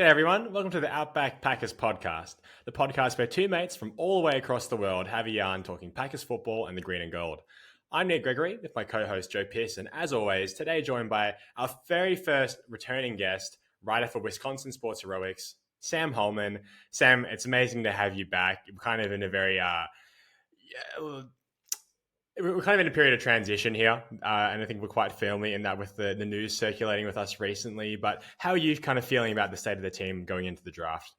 G'day everyone, welcome to the Outback Packers Podcast, the podcast where two mates from all the way across the world have a yarn talking Packers football and the green and gold. I'm Nate Gregory with my co-host Joe Pearson, as always, today joined by our very first returning guest, writer for Wisconsin Sports Heroics, Sam Holman. Sam, it's amazing to have you back. We're kind of in a very we're kind of in a period of transition here, and I think we're quite firmly in that with the news circulating with us recently. But how are you kind of feeling about the state of the team going into the draft?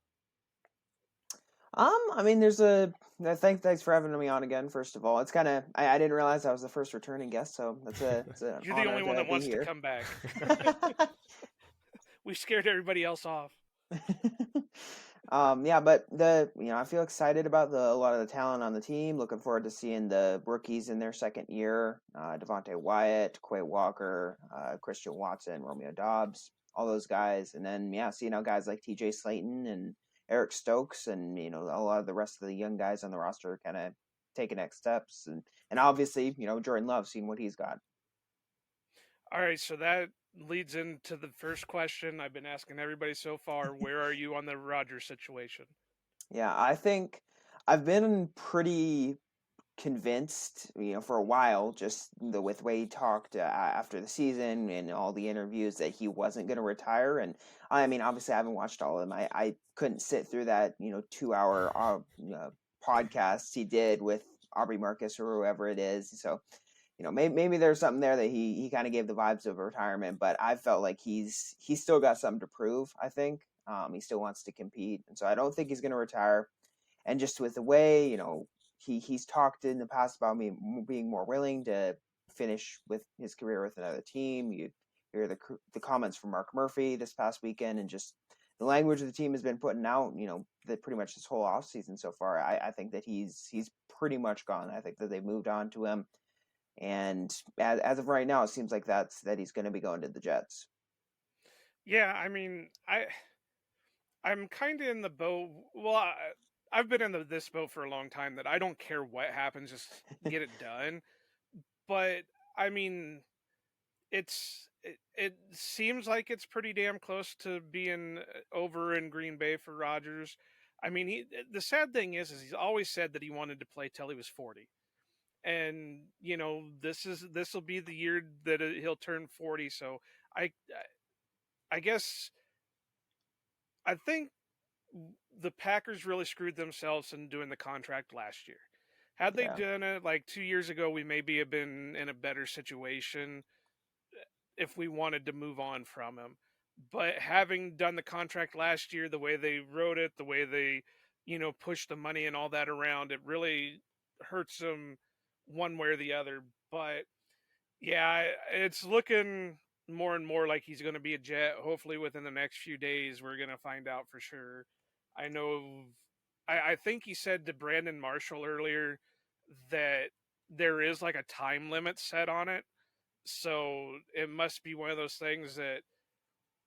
Thanks for having me on again. First of all, it's kind of I didn't realize I was the first returning guest, so it's an You're honor the only one that wants here. to come back. We scared everybody else off. I feel excited about a lot of the talent on the team. Looking forward to seeing the rookies in their second year: Devontae Wyatt, Quay Walker, Christian Watson, Romeo Dobbs, all those guys, and then seeing how guys like T.J. Slayton and Eric Stokes and a lot of the rest of the young guys on the roster kind of taking next steps, and obviously Jordan Love, seeing what he's got. All right, so that leads into the first question I've been asking everybody so far. Where are you on the Rodgers situation? Yeah, I think I've been pretty convinced, for a while, just with the way he talked after the season and all the interviews, that he wasn't going to retire. And I mean, obviously, I haven't watched all of them. I couldn't sit through that 2-hour podcast he did with Aubrey Marcus or whoever it is. So maybe there's something there that he kind of gave the vibes of retirement. But I felt like he's still got something to prove. I think he still wants to compete, and so I don't think he's going to retire. And just with the way he's talked in the past about me being more willing to finish with his career with another team. You hear the comments from Mark Murphy this past weekend, and just the language the team has been putting out, that pretty much this whole offseason so far. I think that he's pretty much gone. I think that they've moved on to him. And as of right now, it seems like that he's going to be going to the Jets. Yeah, I mean, I'm kind of in the boat. Well, I've been in this boat for a long time that I don't care what happens, just get it done. But I mean, it seems like it's pretty damn close to being over in Green Bay for Rodgers. I mean, the sad thing is he's always said that he wanted to play till he was 40. And this will be the year that he'll turn 40. So I guess I think the Packers really screwed themselves in doing the contract last year. Had they done it like 2 years ago, we maybe have been in a better situation if we wanted to move on from him. But having done the contract last year, the way they wrote it, the way they, pushed the money and all that around, it really hurts them one way or the other. But yeah, it's looking more and more like he's going to be a Jet. Hopefully within the next few days, we're going to find out for sure. I know, I think he said to Brandon Marshall earlier that there is like a time limit set on it. So it must be one of those things that,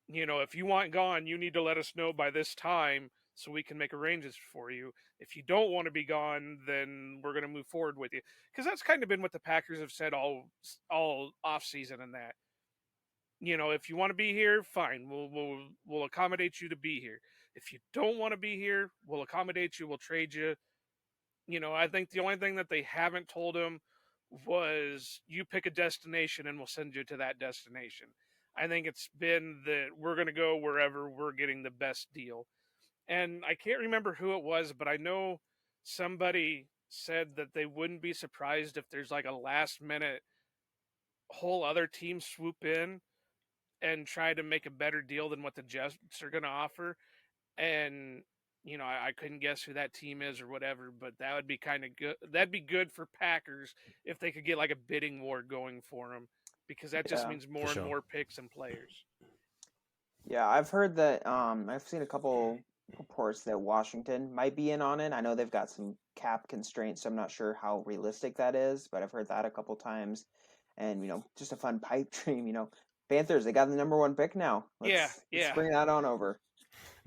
if you want gone, you need to let us know by this time so we can make arrangements for you. If you don't want to be gone, then we're going to move forward with you. Because that's kind of been what the Packers have said all off season and that. If you want to be here, fine. We'll accommodate you to be here. If you don't want to be here, we'll accommodate you. We'll trade you. I think the only thing that they haven't told him was you pick a destination and we'll send you to that destination. I think it's been that we're going to go wherever we're getting the best deal. And I can't remember who it was, but I know somebody said that they wouldn't be surprised if there's like a last minute whole other team swoop in and try to make a better deal than what the Jets are going to offer. And, I couldn't guess who that team is or whatever, but that would be kind of good. That'd be good for Packers if they could get like a bidding war going for them, because that just means more and more picks and players. Yeah, I've heard that. I've seen a couple reports that Washington might be in on it. I know they've got some cap constraints, so I'm not sure how realistic that is, but I've heard that a couple times. And just a fun pipe dream. Panthers, they got the number 1 pick now. Let's bring that on over.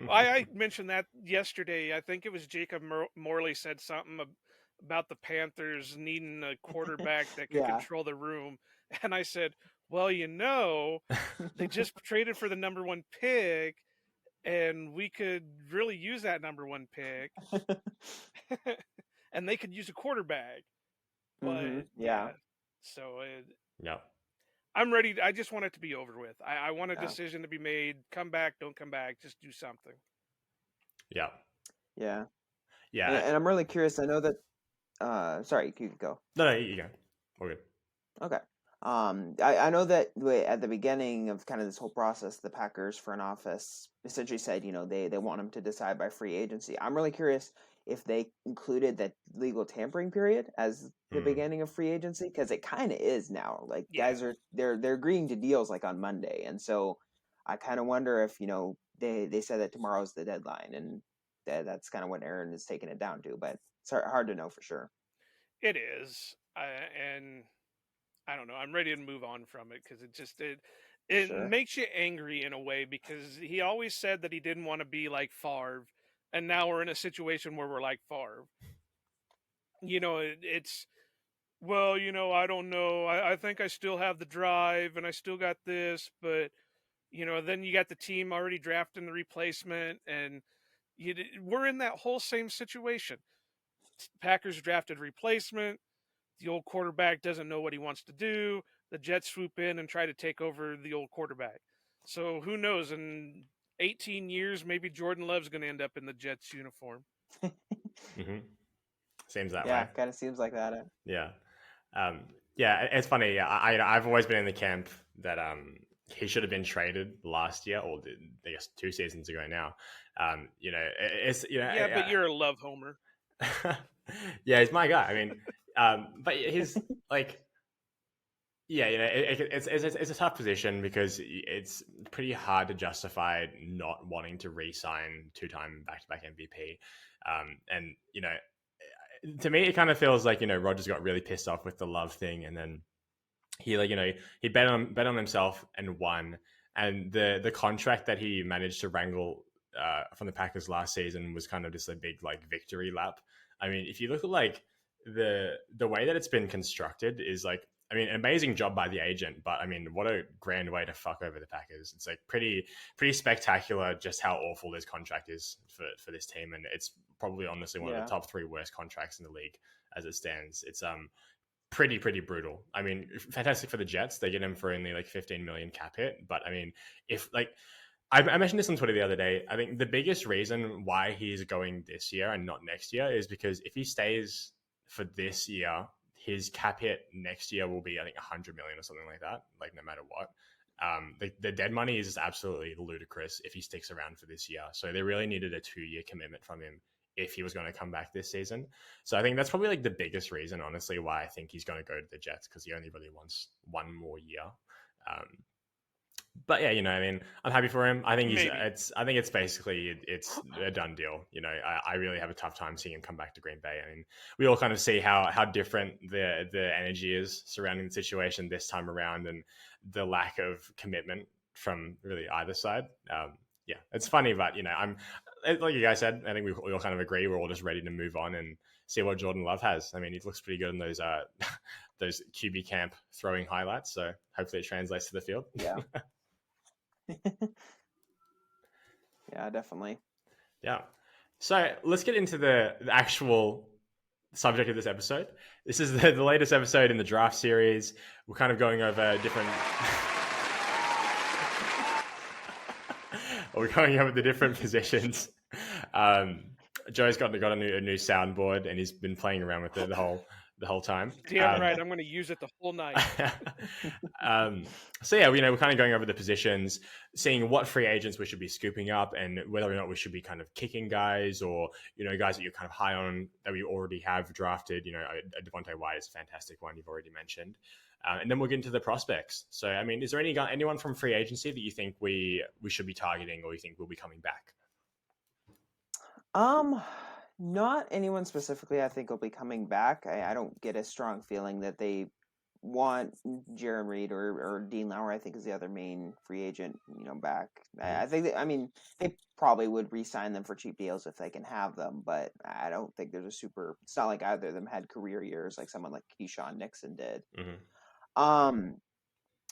I mentioned that yesterday. I think it was Jacob Morley said something about the Panthers needing a quarterback that could control the room. And I said, well, they just traded for the number 1 pick. and we could really use that number 1 pick, and they could use a quarterback. But Yeah. so Yeah. I'm ready. I just want it to be over with. I want a Yeah. decision to be made. Come back, don't come back. Just do something. Yeah. Yeah. Yeah. And I'm really curious. I know that. Sorry, you could go. No, you go. All good. Okay. I know that at the beginning of kind of this whole process, the Packers front office essentially said, they want him to decide by free agency. I'm really curious if they included that legal tampering period as the beginning of free agency, because it kind of is now. Like guys they're agreeing to deals like on Monday, and so I kind of wonder if they said that tomorrow's the deadline, and that's kind of what Aaron is taking it down to, but it's hard to know for sure. It is, and I don't know. I'm ready to move on from it because it Sure. makes you angry in a way, because he always said that he didn't want to be like Favre, and now we're in a situation where we're like Favre. It's well, I don't know. I think I still have the drive and I still got this, but then you got the team already drafting the replacement, and we're in that whole same situation. Packers drafted replacement. The old quarterback doesn't know what he wants to do. The Jets swoop in and try to take over the old quarterback. So who knows? In 18 years, maybe Jordan Love's going to end up in the Jets uniform. Mm-hmm. Seems that way. Yeah, kind of seems like that. Yeah. Yeah, it's funny. Yeah, I've always been in the camp that he should have been traded last year, or I guess 2 seasons ago now. It's Yeah, but you're a Love homer. Yeah, he's my guy. I mean, but he's like, yeah, it's a tough position because it's pretty hard to justify not wanting to re-sign 2-time back-to-back MVP. And to me, it kind of feels like Rodgers got really pissed off with the Love thing, and then he he bet on himself and won. And the contract that he managed to wrangle from the Packers last season was kind of just a big victory lap. I mean, if you look at the way that it's been constructed is an amazing job by the agent, but I mean, what a grand way to fuck over the Packers. It's pretty spectacular just how awful this contract is for this team, and it's probably honestly one of the top 3 worst contracts in the league as it stands. It's pretty brutal. I mean, fantastic for the Jets. They get him for only 15 million cap hit, but I mean, if I mentioned this on Twitter the other day, I think the biggest reason why he's going this year and not next year is because if he stays for this year, his cap hit next year will be, I think, 100 million or something like that, no matter what. The dead money is just absolutely ludicrous if he sticks around for this year. So they really needed a 2-year commitment from him if he was going to come back this season. So I think that's probably the biggest reason, honestly, why I think he's going to go to the Jets, because he only really wants 1 more year. But yeah, I mean, I'm happy for him. I think it's basically it's a done deal. I really have a tough time seeing him come back to Green Bay. I mean, we all kind of see how different the energy is surrounding the situation this time around, and the lack of commitment from really either side. Yeah, it's funny, but I'm like you guys said. I think we all kind of agree. We're all just ready to move on and see what Jordan Love has. I mean, he looks pretty good in those those QB camp throwing highlights. So hopefully it translates to the field. Yeah. Yeah, definitely. Yeah. So let's get into the actual subject of this episode. This is the latest episode in the draft series. We're kind of going over different. We're going over the different positions. Joe's got a new soundboard, and he's been playing around with it the whole time. Damn right, I'm going to use it the whole night. So yeah, we're kind of going over the positions, seeing what free agents we should be scooping up, and whether or not we should be kind of kicking guys, or guys that you're kind of high on that we already have drafted. Devontae White is a fantastic one you've already mentioned, and then we'll get into the prospects. So I mean, is there anyone from free agency that you think we should be targeting, or you think will be coming back? Not anyone specifically. I think will be coming back. I don't get a strong feeling that they want Jaron Reed or Dean Lauer. I think is the other main free agent, back. I think they probably would re-sign them for cheap deals if they can have them, but I don't think there's it's not like either of them had career years like someone like Keyshawn Nixon did. Mm-hmm.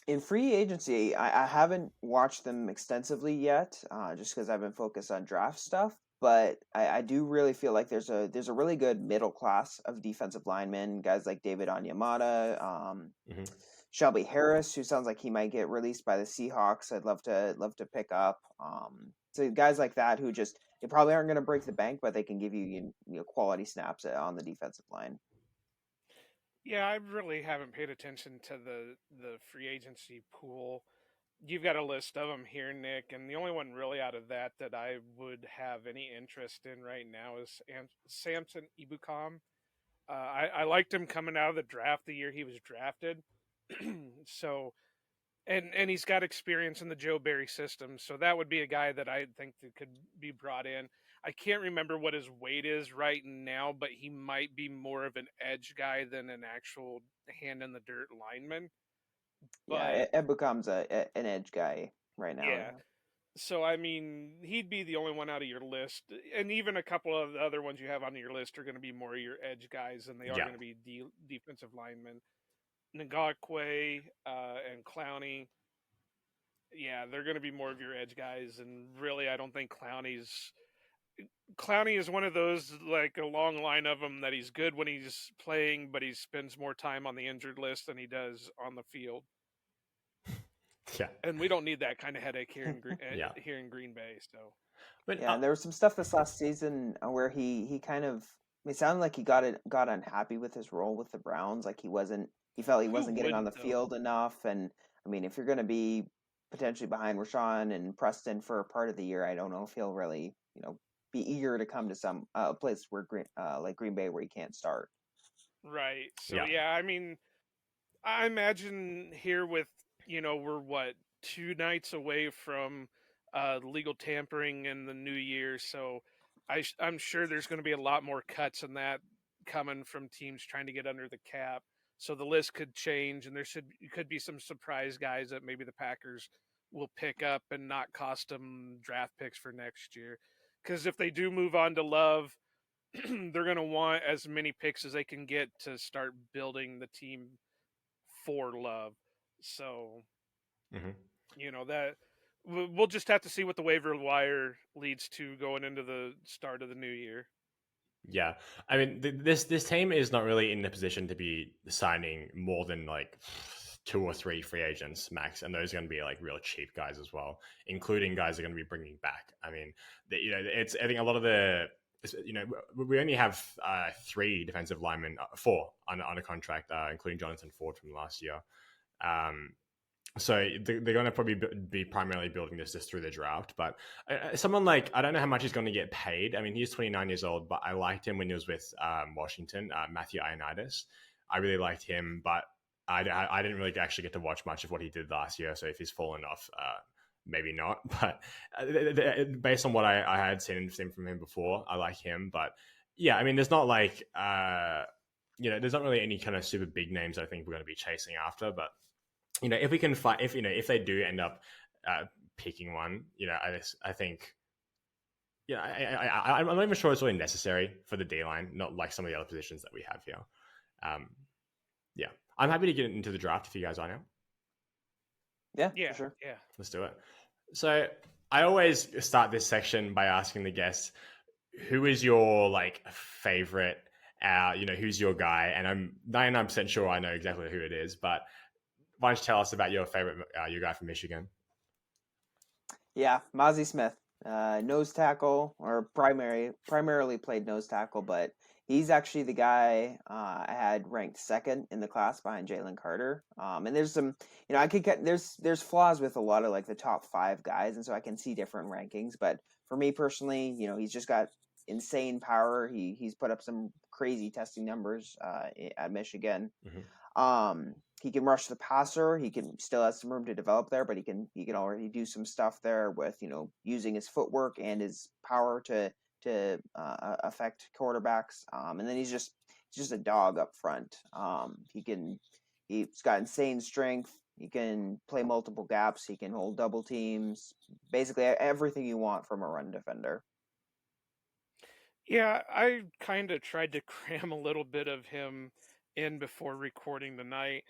In free agency, I haven't watched them extensively yet, just because I've been focused on draft stuff. But I do really feel like there's a really good middle class of defensive linemen, guys like David Onyemata, Hmm. Shelby Harris, who sounds like he might get released by the Seahawks. I'd love to pick up. So guys like that who just they probably aren't going to break the bank, but they can give you quality snaps on the defensive line. Yeah, I really haven't paid attention to the free agency pool. You've got a list of them here, Nick, and the only one really out of that that I would have any interest in right now is Samson Ibukam. I liked him coming out of the draft the year he was drafted. So, and he's got experience in the Joe Barry system, so that would be a guy that I think that could be brought in. I can't remember what his weight is right now, but he might be more of an edge guy than an actual hand in the dirt lineman. Yeah, But it becomes an edge guy right now. yeah, so I mean, he'd be the only one out of your list, and even a couple of the other ones you have on your list are going to be more your edge guys than they are Yeah. going to be defensive linemen. Ngakwe and Clowney, yeah, they're going to be more of your edge guys, and really, I don't think Clowney is one of those, like a long line of them, that he's good when he's playing, but he spends more time on the injured list than he does on the field. Yeah. And we don't need that kind of headache here in Yeah. here in Green Bay. So But Yeah, and there was some stuff this last season where he kind of it sounded like he got unhappy with his role with the Browns. Like he felt he who wasn't getting on the wouldn't though? field enough. And I mean, if you're going to be potentially behind Rashawn and Preston for a part of the year, I don't know if he'll really be eager to come to some place where like Green Bay where he can't start. Right. So yeah. yeah, I mean, I imagine here with we're what 2 nights away from legal tampering in the new year, so I'm sure there's going to be a lot more cuts in that coming from teams trying to get under the cap. So the list could change, and could be some surprise guys that maybe the Packers will pick up and not cost them draft picks for next year. Because if they do move on to Love, they're going to want as many picks as they can get to start building the team for Love. So, Hmm. that we'll just have to see what the waiver wire leads to going into the start of the new year. Yeah, I mean, this team is not really in the position to be signing more than like 2 or 3 free agents max, and those are going to be like real cheap guys as well, including guys they're going to be bringing back. I mean, it's I think a lot of we only have 3 defensive linemen, 4 on a contract, including Jonathan Ford from last year. So they're going to probably be primarily building this just through the draft. But someone like, I don't know how much he's going to get paid. I mean, he's 29 years old, but I liked him when he was with Washington, Matthew Ioannidis. I really liked him, but I didn't really actually get to watch much of what he did last year. So if he's fallen off, maybe not. But based on what I had seen from him before, I like him. But yeah, I mean, there's not like, there's not really any kind of super big names I think we're going to be chasing after. But if we can find, if they do end up picking one, I think, I'm not even sure it's really necessary for the D line, not like some of the other positions that we have here. Yeah, I'm happy to get into the draft if you guys are now. Yeah, for sure. Yeah. Let's do it. So I always start this section by asking the guests, who is your like favorite? Who's your guy? And I'm 99% sure I know exactly who it is, but why don't you tell us about your favorite, your guy from Michigan? Yeah, Mozzie Smith, nose tackle, or primarily played nose tackle, but he's actually the guy I had ranked second in the class behind Jalen Carter. And there's some, I could get there's flaws with a lot of like the top 5 guys, and so I can see different rankings. But for me personally, he's just got insane power. He's put up some crazy testing numbers at Michigan. Mm-hmm. He can rush the passer. He can still has some room to develop there, but he can already do some stuff there with using his footwork and his power to affect quarterbacks. And then he's just a dog up front. He's got insane strength. He can play multiple gaps. He can hold double teams. Basically everything you want from a run defender. Yeah, I kind of tried to cram a little bit of him in before recording tonight.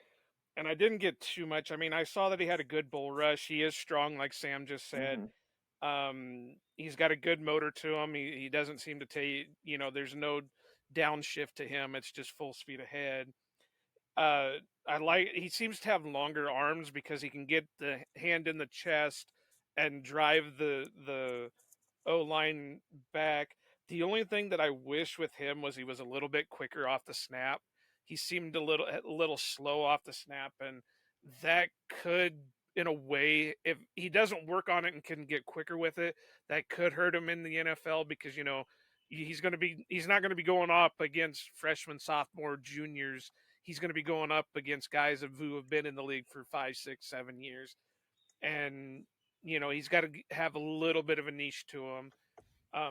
and I didn't get too much. I mean, I saw that he had a good bull rush. He is strong, like Sam just said. Hmm. He's got a good motor to him. He doesn't seem to take, there's no downshift to him. It's just full speed ahead. Uh, he seems to have longer arms because he can get the hand in the chest and drive the O line back. The only thing that I wish with him was he was a little bit quicker off the snap. He seemed a little slow off the snap, and that could, in a way, if he doesn't work on it and can get quicker with it, that could hurt him in the NFL because he's not going to be going up against freshmen, sophomore, juniors. He's going to be going up against guys who have been in the league for 5, 6, 7 years, and he's got to have a little bit of a niche to him.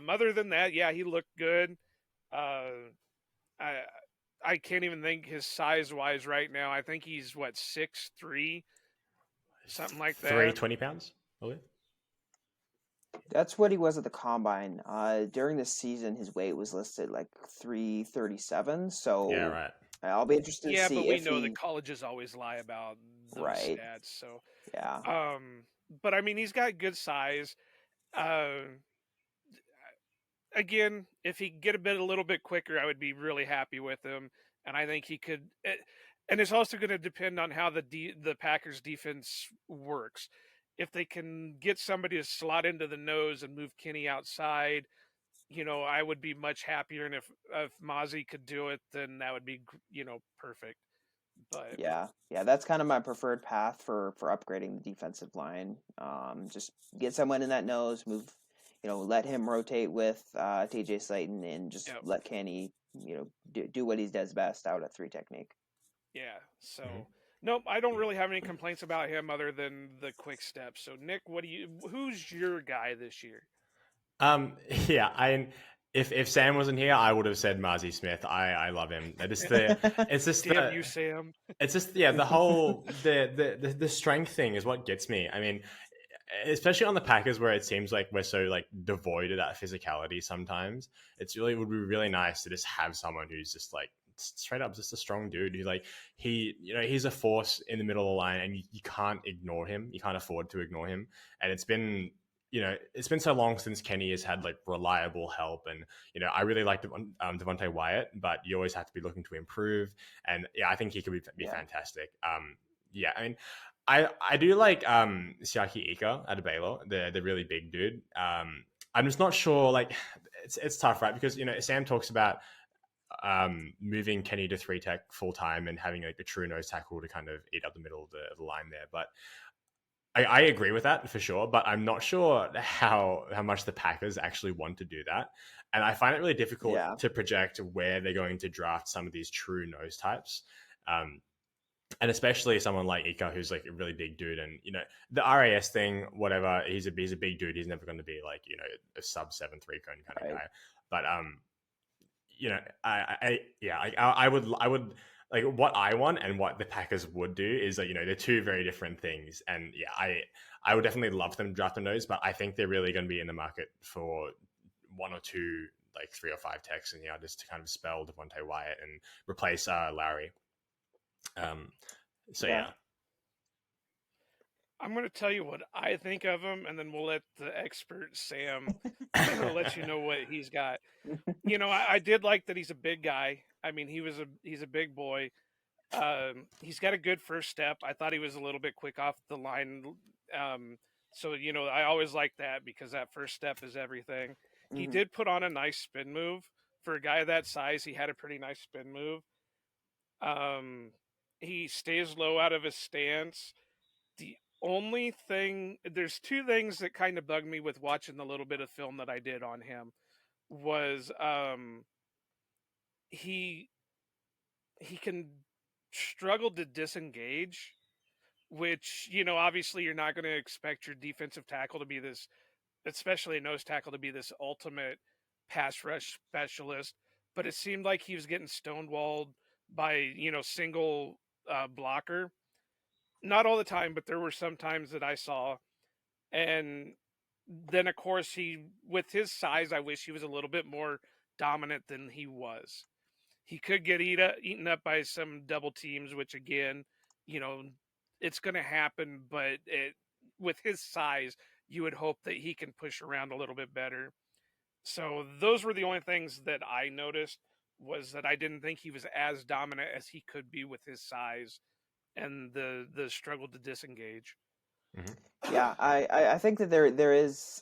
Other than that, yeah, he looked good. Uh, I I can't even think his size wise right now. I think he's 6'3", something like that. 320 pounds, probably. That's what he was at the combine. During the season, his weight was listed like 337. So Yeah, right. I'll be interested to see but we if know he. that colleges always lie about those Right. stats. So, Yeah. but I mean, he's got good size. Uh, Again, if he could get a little bit quicker, I would be really happy with him. And I think he could. And it's also going to depend on how the Packers defense works. If they can get somebody to slot into the nose and move Kenny outside, I would be much happier. And if Mozzie could do it, then that would be perfect. But Yeah, that's kind of my preferred path for upgrading the defensive line. Just get someone in that nose, move, let him rotate with TJ Slayton, and just Yep. let Kenny, do what he does best out at 3 technique. Yeah. So Mhm. nope, I don't really have any complaints about him other than the quick steps. So Nick, who's your guy this year? Yeah, if Sam wasn't here, I would have said Marzi Smith. I love him. It's just Damn you, Sam. It's just the whole the strength thing is what gets me. I mean, especially on the Packers where it seems like we're so like devoid of that physicality sometimes. It would be really nice to just have someone who's just like straight up just a strong dude who like he's a force in the middle of the line and you can't ignore him. You can't afford to ignore him. And it's been so long since Kenny has had like reliable help, and I really like Devontae Wyatt, but you always have to be looking to improve. And yeah, I think he could be fantastic. Yeah, I mean, I do like Siaki Ika at Baylor, the really big dude. I'm just not sure. Like, it's tough, right? Because Sam talks about moving Kenny to 3 tech full time and having like a true nose tackle to kind of eat up the middle of the line there, but. I agree with that for sure, but I'm not sure how much the Packers actually want to do that. And I find it really difficult to project where they're going to draft some of these true nose types. And especially someone like Ika, who's like a really big dude. And, the RAS thing, whatever, he's a big dude. He's never going to be like, a sub 7'3" kind of guy. But, I would like what I want and what the Packers would do is like, they're two very different things. And yeah, I would definitely love them drafting those, but I think they're really going to be in the market for 1 or 2, like 3 or 5 techs, and just to kind of spell Devontae Wyatt and replace Larry. So yeah. I'm going to tell you what I think of him, and then we'll let the expert Sam let you know what he's got. I did like that he's a big guy. I mean, he's a big boy. He's got a good first step. I thought he was a little bit quick off the line. So I always like that because that first step is everything. Mm-hmm. He did put on a nice spin move for a guy that size. He had a pretty nice spin move. He stays low out of his stance. There's 2 things that kind of bug me with watching the little bit of film that I did on him was he can struggle to disengage, which obviously you're not going to expect your defensive tackle to be this, especially a nose tackle, to be this ultimate pass rush specialist, but it seemed like he was getting stonewalled by single blocker. Not all the time, but there were some times that I saw. And then, of course, with his size, I wish he was a little bit more dominant than he was. He could get eaten up by some double teams, which, again, it's going to happen, but with his size, you would hope that he can push around a little bit better. So those were the only things that I noticed, was that I didn't think he was as dominant as he could be with his size and the struggle to disengage. Mm-hmm. Yeah, I think that there is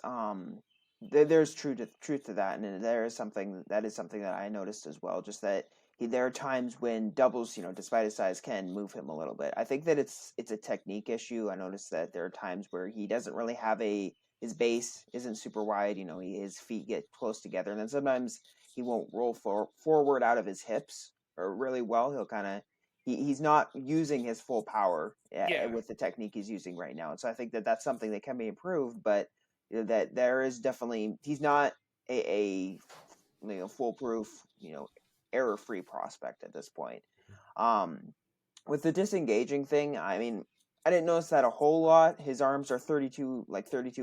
there's truth to that, and there is something that I noticed as well. Just that there are times when doubles, despite his size, can move him a little bit. I think that it's a technique issue. I noticed that there are times where he doesn't really have his base isn't super wide. His feet get close together, and then sometimes he won't roll forward out of his hips or really well. He'll kind of he's not using his full power with the technique he's using right now. And so I think that that's something that can be improved, but that there is definitely, he's not a foolproof, error-free prospect at this point. With the disengaging thing, I mean, I didn't notice that a whole lot. His arms are 32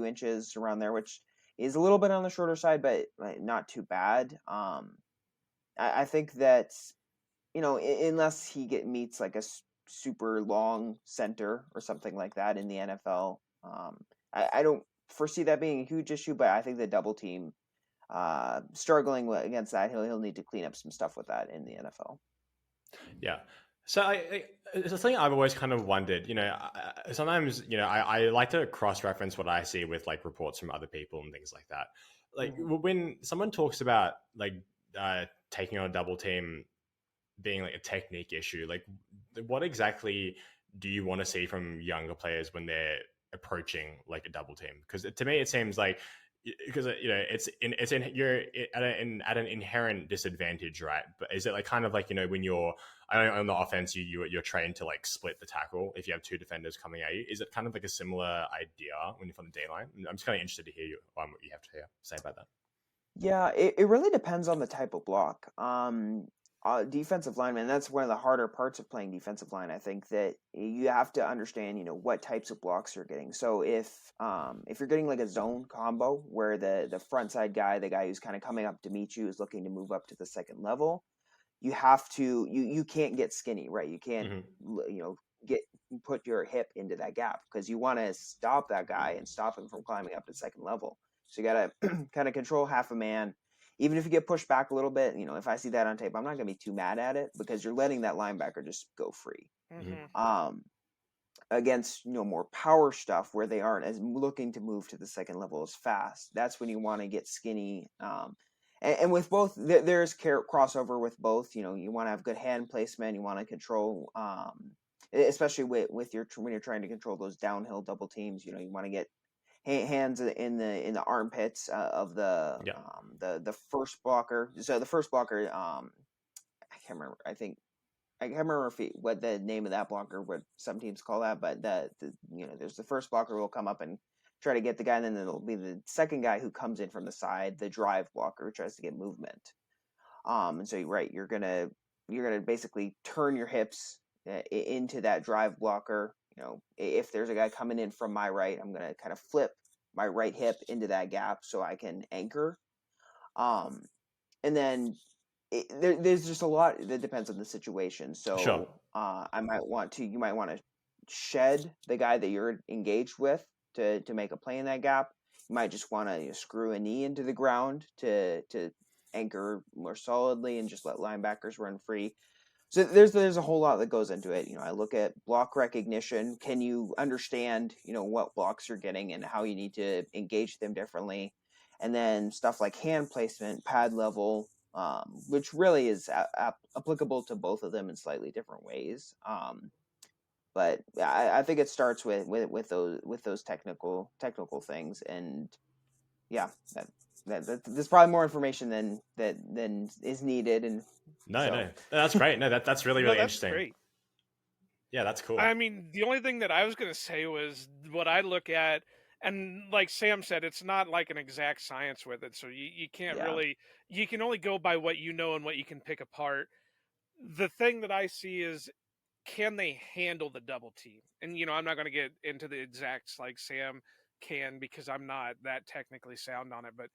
inches around there, which is a little bit on the shorter side, but not too bad. I think that, unless he meets like a super long center or something like that in the NFL, I don't foresee that being a huge issue. But I think the double team struggling against that, he'll need to clean up some stuff with that in the NFL. Yeah. So it's something I've always kind of wondered, sometimes, I like to cross-reference what I see with like reports from other people and things like that. Like when someone talks about like taking on a double team being like a technique issue, like what exactly do you want to see from younger players when they're approaching like a double team? Because to me, it seems like, because you're at an inherent disadvantage, right? But is it like kind of like, when you're on the offense, you're trained to like split the tackle if you have two defenders coming at you? Is it kind of like a similar idea when you're from the D line? I'm just kind of interested to hear what you have to say about that. Yeah, it really depends on the type of block. Defensive lineman, that's one of the harder parts of playing defensive line. I think that you have to understand, what types of blocks you're getting. So if you're getting like a zone combo where the front side guy, the guy who's kind of coming up to meet you, is looking to move up to the second level, you have to you can't get skinny, right? You can't put your hip into that gap, because you want to stop that guy and stop him from climbing up to the second level. So you got to kind of control half a man. Even if you get pushed back a little bit, if I see that on tape, I'm not going to be too mad at it, because you're letting that linebacker just go free. Against, more power stuff where they aren't as looking to move to the second level as fast, that's when you want to get skinny. And with both, there's crossover with both. You want to have good hand placement. You want to control, especially with when you're trying to control those downhill double teams. You want to get hands in the armpits of the first blocker. So the first blocker, I can't remember. I can't remember what the name of that blocker, what some teams call that, but there's the first blocker will come up and try to get the guy, and then it'll be the second guy who comes in from the side, the drive blocker, who tries to get movement. And so you're gonna basically turn your hips into that drive blocker. If there's a guy coming in from my right, I'm going to kind of flip my right hip into that gap so I can anchor. And then there's just a lot that depends on the situation. So sure. you might want to shed the guy that you're engaged with to make a play in that gap. You might just want to screw a knee into the ground to anchor more solidly and just let linebackers run free. So there's a whole lot that goes into it. I look at block recognition. Can you understand, what blocks you're getting and how you need to engage them differently? And then stuff like hand placement, pad level, which really is applicable to both of them in slightly different ways. But I think it starts with those technical things, and yeah, there's probably more information than is needed. And no, that's great. No, that's really that's interesting. Great. Yeah, that's cool. I mean, the only thing that I was going to say was what I look at, and like Sam said, it's not like an exact science with it, so you can't really, you can only go by what you know and what you can pick apart. The thing that I see is, can they handle the double team? And, I'm not going to get into the exacts like Sam can, because I'm not that technically sound on it, but,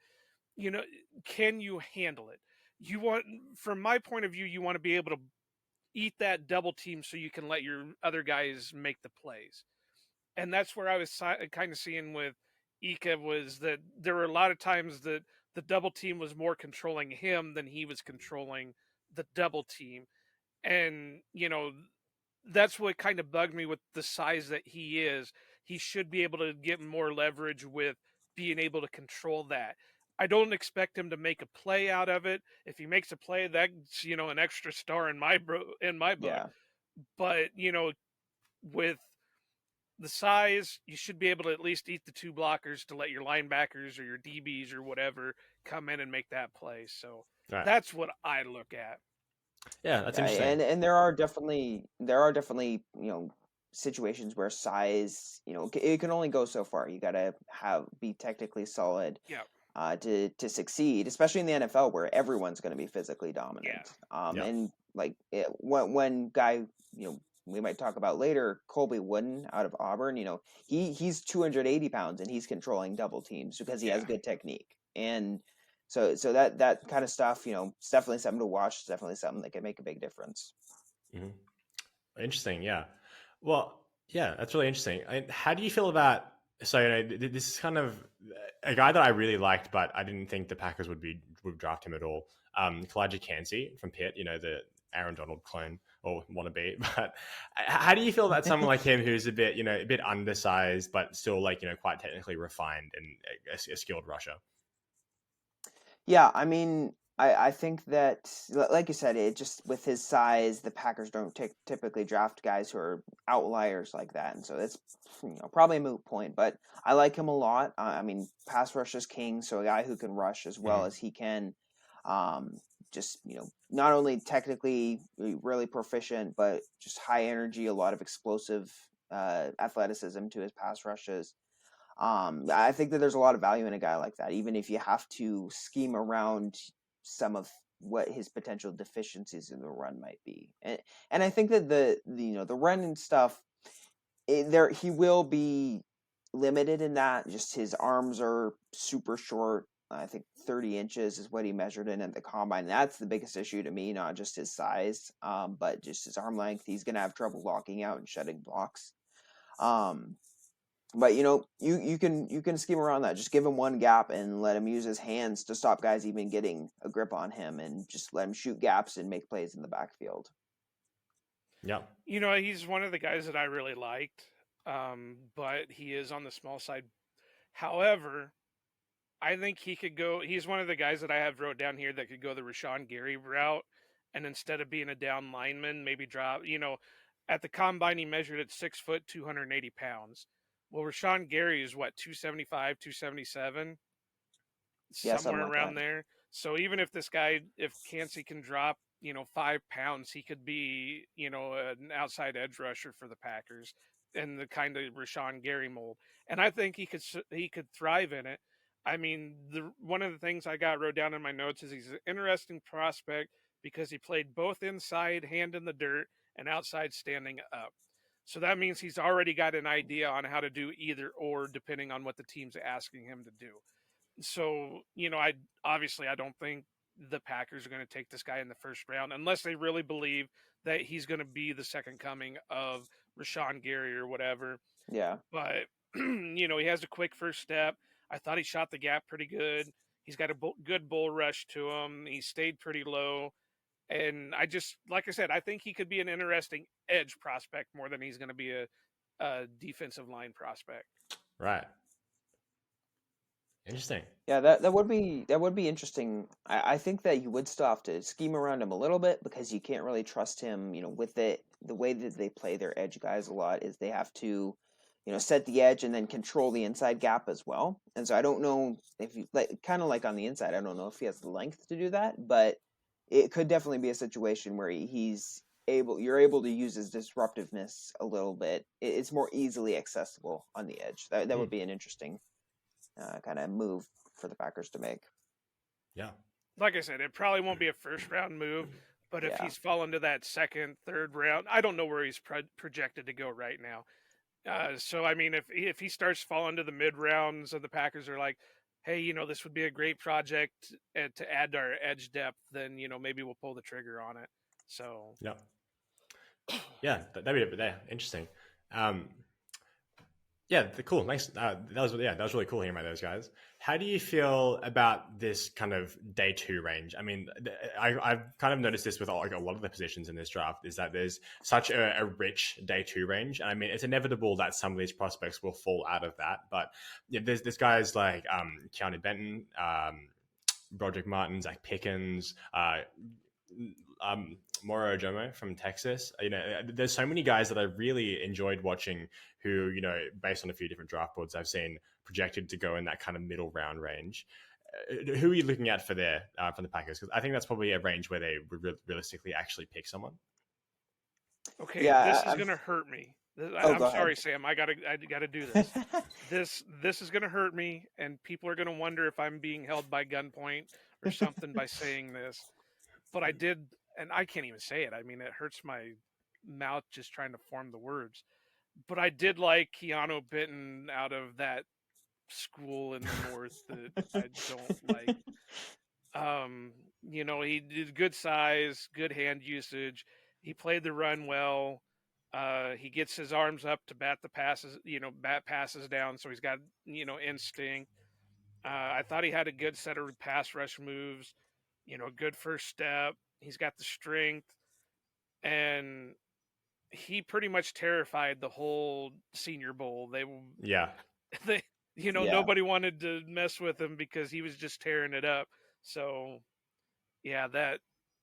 can you handle it? From my point of view, you want to be able to eat that double team so you can let your other guys make the plays. And that's where I was kind of seeing with Ika was that there were a lot of times that the double team was more controlling him than he was controlling the double team. And, that's what kind of bugged me with the size that he is. He should be able to get more leverage with being able to control that. I don't expect him to make a play out of it. If he makes a play, that's, an extra star in my book. Yeah. But, with the size, you should be able to at least eat the two blockers to let your linebackers or your DBs or whatever come in and make that play. So that's what I look at. Yeah, that's interesting. And there are definitely situations where size, it can only go so far. You got to be technically solid. Yeah. To succeed, especially in the NFL where everyone's going to be physically dominant. And like one guy, we might talk about later, Colby Wooden out of Auburn, he's 280 pounds and he's controlling double teams because he has good technique. And so that kind of stuff, it's definitely something to watch. It's definitely something that can make a big difference. Mm-hmm. Interesting. Yeah. Well, yeah, that's really interesting. How do you feel about, so, this is kind of a guy that I really liked, but I didn't think the Packers would draft him at all. Kalijah Cansey from Pitt, the Aaron Donald clone or wannabe. But how do you feel about someone like him who's a bit undersized, but still quite technically refined and a skilled rusher? Yeah, I mean, I think that, like you said, it just with his size, the Packers don't typically draft guys who are outliers like that, and so it's probably a moot point. But I like him a lot. I mean, pass rush is king, so a guy who can rush as well as he can, just not only technically really proficient, but just high energy, a lot of explosive athleticism to his pass rushes. I think that there's a lot of value in a guy like that, even if you have to scheme around some of what his potential deficiencies in the run might be. And I think that the run and stuff, he will be limited in that. Just his arms are super short. I think 30 inches is what he measured in at the combine. That's the biggest issue to me, not just his size, but just his arm length. He's going to have trouble locking out and shedding blocks. But you can scheme around that. Just give him one gap and let him use his hands to stop guys even getting a grip on him, and just let him shoot gaps and make plays in the backfield. Yeah. He's one of the guys that I really liked, but he is on the small side. However, I think he could go. He's one of the guys that I have wrote down here that could go the Rashawn Gary route, and instead of being a down lineman, maybe drop. At the combine he measured at 6 foot, 280 pounds. Well, Rashawn Gary is what, 275, 277? Somewhere around there. So even if this guy, if Cansey can drop, 5 pounds, he could be, an outside edge rusher for the Packers in the kind of Rashawn Gary mold. And I think he could thrive in it. I mean, one of the things I wrote down in my notes is he's an interesting prospect because he played both inside, hand in the dirt, and outside standing up. So that means he's already got an idea on how to do either or, depending on what the team's asking him to do. So, I don't think the Packers are going to take this guy in the first round unless they really believe that he's going to be the second coming of Rashawn Gary or whatever. Yeah. But, he has a quick first step. I thought he shot the gap pretty good. He's got a good bull rush to him. He stayed pretty low. And like I said, I think he could be an interesting edge prospect more than he's going to be a defensive line prospect. Right. Interesting. Yeah, that would be interesting. I think that you would still have to scheme around him a little bit because you can't really trust him. With the way that they play their edge guys a lot is they have to, set the edge and then control the inside gap as well. And so I don't know if you kind of like on the inside. I don't know if he has the length to do that, but it could definitely be a situation where you're able to use his disruptiveness a little bit. It's more easily accessible on the edge. That would be an interesting kind of move for the Packers to make. Yeah. Like I said, it probably won't be a first round move, but if he's fallen to that second, third round, I don't know where he's projected to go right now. So, I mean, if he starts falling to the mid rounds and the Packers are like, hey, this would be a great project to add to our edge depth, then, maybe we'll pull the trigger on it. So, yeah. Yeah, that'd be it there. Interesting. Yeah, cool. Thanks. That was really cool hearing about those guys. How do you feel about this kind of day two range? I mean, I've kind of noticed this with like a lot of the positions in this draft is that there's such a rich day two range. And I mean, it's inevitable that some of these prospects will fall out of that. But yeah, there's guys like Keanu Benton, Broderick Martin, Zach Pickens, Moro Jomo from Texas. There's so many guys that I really enjoyed watching who, based on a few different draft boards I've seen projected to go in that kind of middle round range. Who are you looking at for there from the Packers? Because I think that's probably a range where they would realistically actually pick someone. Okay, Yeah, this is gonna hurt me. I'm go sorry, ahead. Sam. I gotta do this. This is gonna hurt me, and people are gonna wonder if I'm being held by gunpoint or something by saying this. But I did, and I can't even say it. I mean, it hurts my mouth just trying to form the words. But I did like Keanu Benton out of that school in the north that I don't like. He did good size, good hand usage. He played the run well. He gets his arms up to bat passes down, so he's got, instinct. I thought he had a good set of pass rush moves, good first step. He's got the strength, and he pretty much terrified the whole Senior Bowl. Yeah. They, nobody wanted to mess with him because he was just tearing it up. So, yeah, that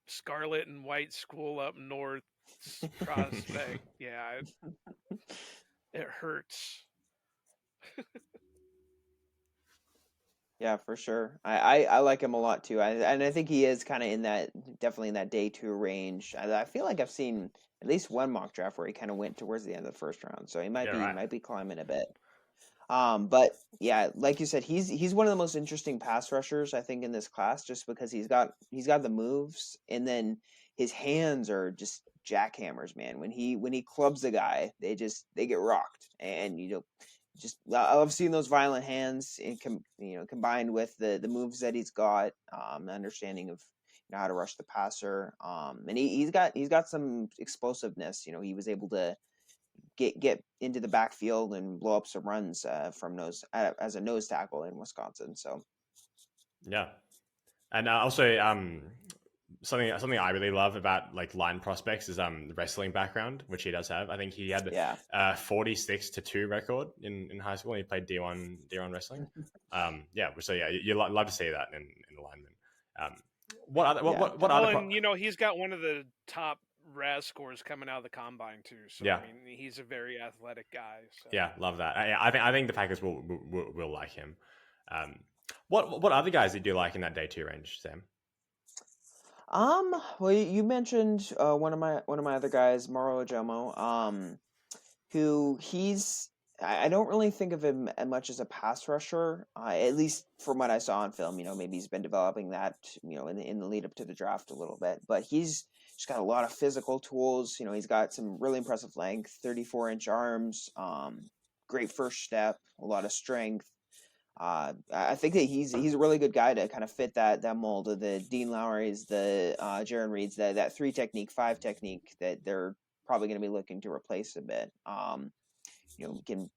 scarlet and white school up north prospect, yeah, it hurts. Yeah, for sure. I like him a lot too. And I think he is kind of definitely in that day two range. I feel like I've seen at least one mock draft where he kind of went towards the end of the first round. So he might be climbing a bit. But yeah, like you said, he's one of the most interesting pass rushers I think in this class, just because he's got the moves, and then his hands are just jackhammers, man. When he clubs a guy, they get rocked, and just I've seen those violent hands, and combined with the moves that he's got, the understanding of how to rush the passer, and he's got some explosiveness. He was able to get into the backfield and blow up some runs from as a nose tackle in Wisconsin. So Yeah, and also something I really love about like line prospects is the wrestling background, which he does have. I think he had 46-2 record in high school, and he played D1 wrestling. So you love to see that in alignment. What other? He's got one of the top RAS scores coming out of the combine too. So I mean, he's a very athletic guy. So. Yeah, love that. I think the Packers will like him. What other guys did you like in that day two range, Sam? Well, you mentioned one of my other guys, Maro Ojomo, who I don't really think of him as much as a pass rusher, at least from what I saw on film. Maybe he's been developing that, in the lead up to the draft a little bit. But he's just got a lot of physical tools. He's got some really impressive length, 34-inch arms, great first step, a lot of strength. I think that he's a really good guy to kind of fit that mold of the Dean Lowry's, the Jaron Reed's, that 3 technique, 5 technique that they're probably going to be looking to replace a bit. He can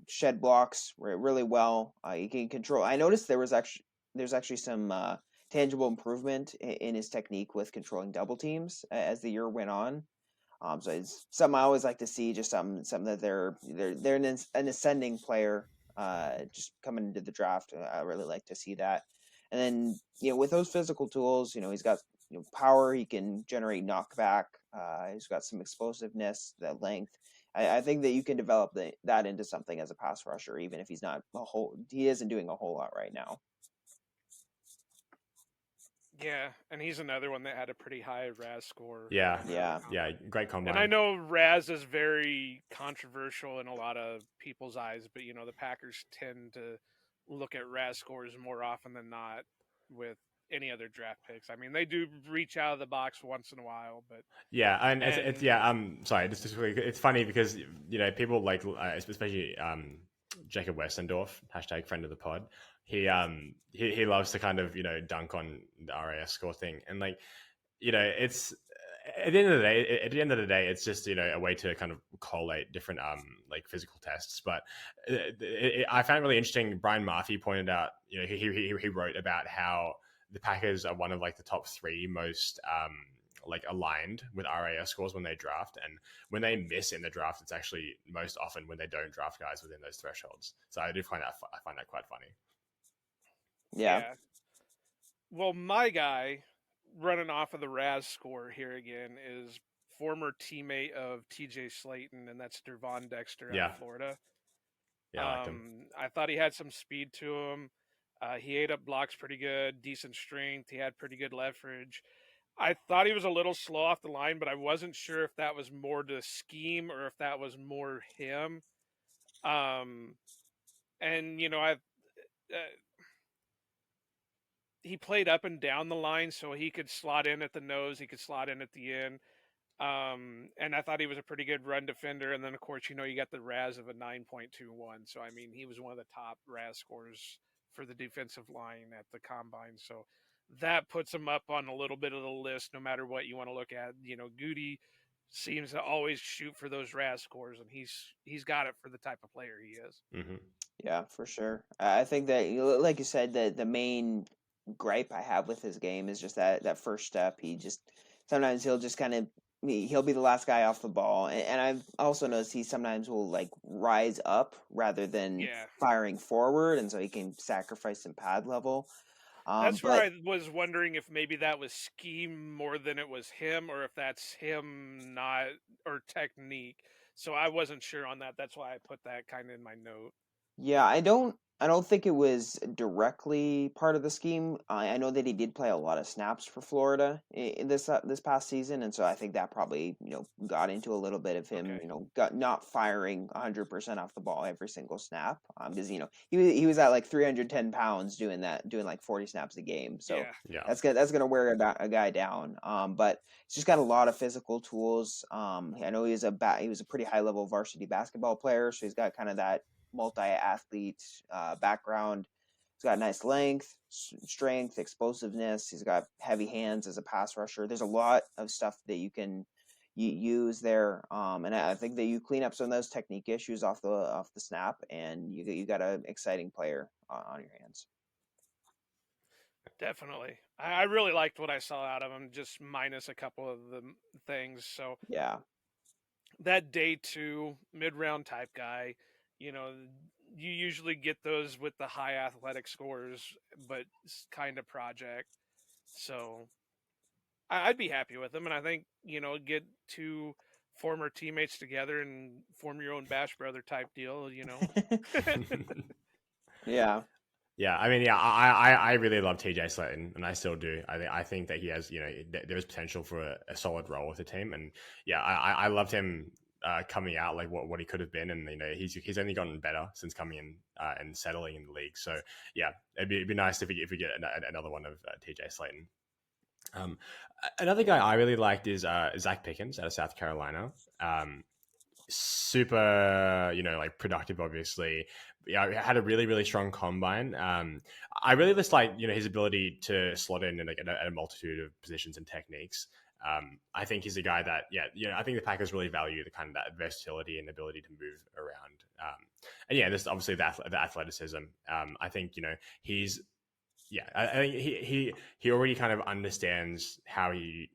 shed blocks really well. He can control. I noticed there's actually some tangible improvement in his technique with controlling double teams as the year went on. So it's something I always like to see. Just something that they're an ascending player. Just coming into the draft, I really like to see that. And then with those physical tools, he's got power. He can generate knockback. He's got some explosiveness, that length. I think that you can develop that into something as a pass rusher, even if he isn't doing a whole lot right now. Yeah, and he's another one that had a pretty high RAS score. Yeah, great combine. And I know RAS is very controversial in a lot of people's eyes, but the Packers tend to look at RAS scores more often than not with any other draft picks. I mean, they do reach out of the box once in a while, but it's sorry, it's funny because people like especially Jacob Westendorf, #friend of the pod. He loves to kind of dunk on the RAS score thing, and it's at the end of the day, it's just a way to kind of collate different like physical tests. But I found it really interesting. Brian Murphy pointed out, he wrote about how the Packers are one of like the top 3 most like aligned with RAS scores when they draft, and when they miss in the draft, it's actually most often when they don't draft guys within those thresholds. So I find that quite funny. Yeah. Well, my guy running off of the RAS score here again is former teammate of TJ Slayton, and that's Dervon Dexter out of Florida. Yeah, I liked him. I thought he had some speed to him. He ate up blocks pretty good, decent strength. He had pretty good leverage. I thought he was a little slow off the line, but I wasn't sure if that was more the scheme or if that was more him. And he played up and down the line, so he could slot in at the nose, he could slot in at the end. And I thought he was a pretty good run defender. And then, of course, you got the RAS of a 9.21. So, I mean, he was one of the top RAS scores for the defensive line at the combine. So that puts him up on a little bit of the list, no matter what you want to look at. Goody seems to always shoot for those RAS scores, and he's got it for the type of player he is. Mm-hmm. Yeah, for sure. I think that, like you said, that the main gripe I have with his game is just that first step. Sometimes he'll just kind of he'll be the last guy off the ball, and I've also noticed he sometimes will like rise up rather than firing forward, and so he can sacrifice some pad level. That's where I was wondering if maybe that was scheme more than it was him, or if that's him or technique. So I wasn't sure on that. That's why I put that kind of in my note. Yeah, I don't think it was directly part of the scheme. I know that he did play a lot of snaps for Florida in this past season, and so I think that probably got into a little bit of him got not firing 100% off the ball every single snap, because he was at like 310 pounds doing like 40 snaps a game, so that's gonna wear a guy down. But he's just got a lot of physical tools. I know he was a pretty high level varsity basketball player, so he's got kind of that multi-athlete background. He's got nice length, strength, explosiveness. He's got heavy hands as a pass rusher. There's a lot of stuff that you can use there, and I think that you clean up some of those technique issues off the snap, and you got an exciting player on your hands. Definitely. I really liked what I saw out of him, just minus a couple of the things. So yeah, that day 2 mid-round type guy, you usually get those with the high athletic scores, but it's kind of project. So I'd be happy with them. And I think, get 2 former teammates together and form your own Bash Brother type deal, Yeah. Yeah, I mean, I really love TJ Slayton, and I still do. I think that he has, there is potential for a solid role with the team, and I loved him coming out, like what he could have been, and he's only gotten better since coming in and settling in the league. So yeah, it'd be nice if we get another one of TJ Slayton. Another guy I really liked is Zach Pickens out of South Carolina. Super, like productive, obviously. Had a really, really strong combine. I really just like, his ability to slot in like at a multitude of positions and techniques. I think he's a guy that, I think the Packers really value the kind of that versatility and ability to move around. And this obviously the athleticism. I think, he's, I think he already kind of understands how to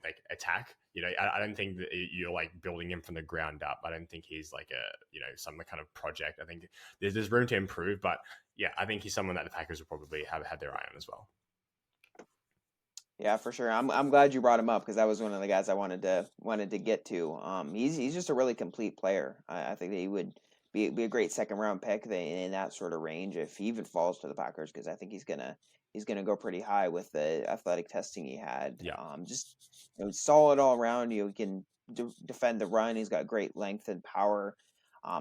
like attack. I don't think that you're like building him from the ground up. I don't think he's like some kind of project. I think there's room to improve, but I think he's someone that the Packers will probably have had their eye on as well. Yeah, for sure. I'm glad you brought him up, because that was one of the guys I wanted to get to. He's just a really complete player. I think that he would be a great second round pick in that sort of range if he even falls to the Packers, because I think he's gonna go pretty high with the athletic testing he had. Yeah. Just solid all around. He can defend the run. He's got great length and power.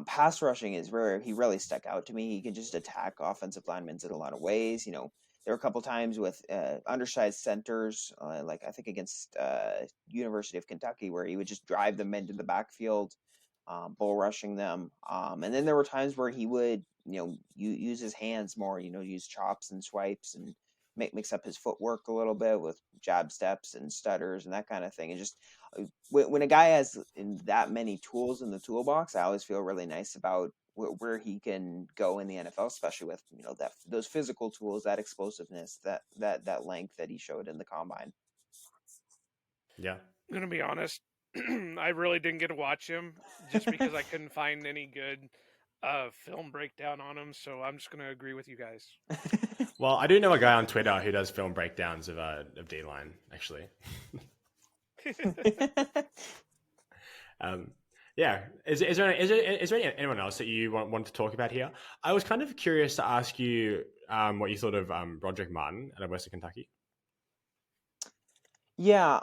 Pass rushing is where he really stuck out to me. He can just attack offensive linemen in a lot of ways. There were a couple times with undersized centers, like I think against University of Kentucky, where he would just drive them into the backfield, bull rushing them. And then there were times where he would, use his hands more, use chops and swipes and mix up his footwork a little bit with jab steps and stutters and that kind of thing. And just when a guy has that many tools in the toolbox, I always feel really nice about where he can go in the NFL, especially with those physical tools, that explosiveness, that length that he showed in the combine. Yeah. I'm gonna be honest. I really didn't get to watch him just because I couldn't find any good film breakdown on him. So I'm just gonna agree with you guys. Well, I do know a guy on Twitter who does film breakdowns of D-line, actually. Yeah. Is there anyone else that you want to talk about here? I was kind of curious to ask you what you thought of Roderick Martin out of Western Kentucky. Yeah,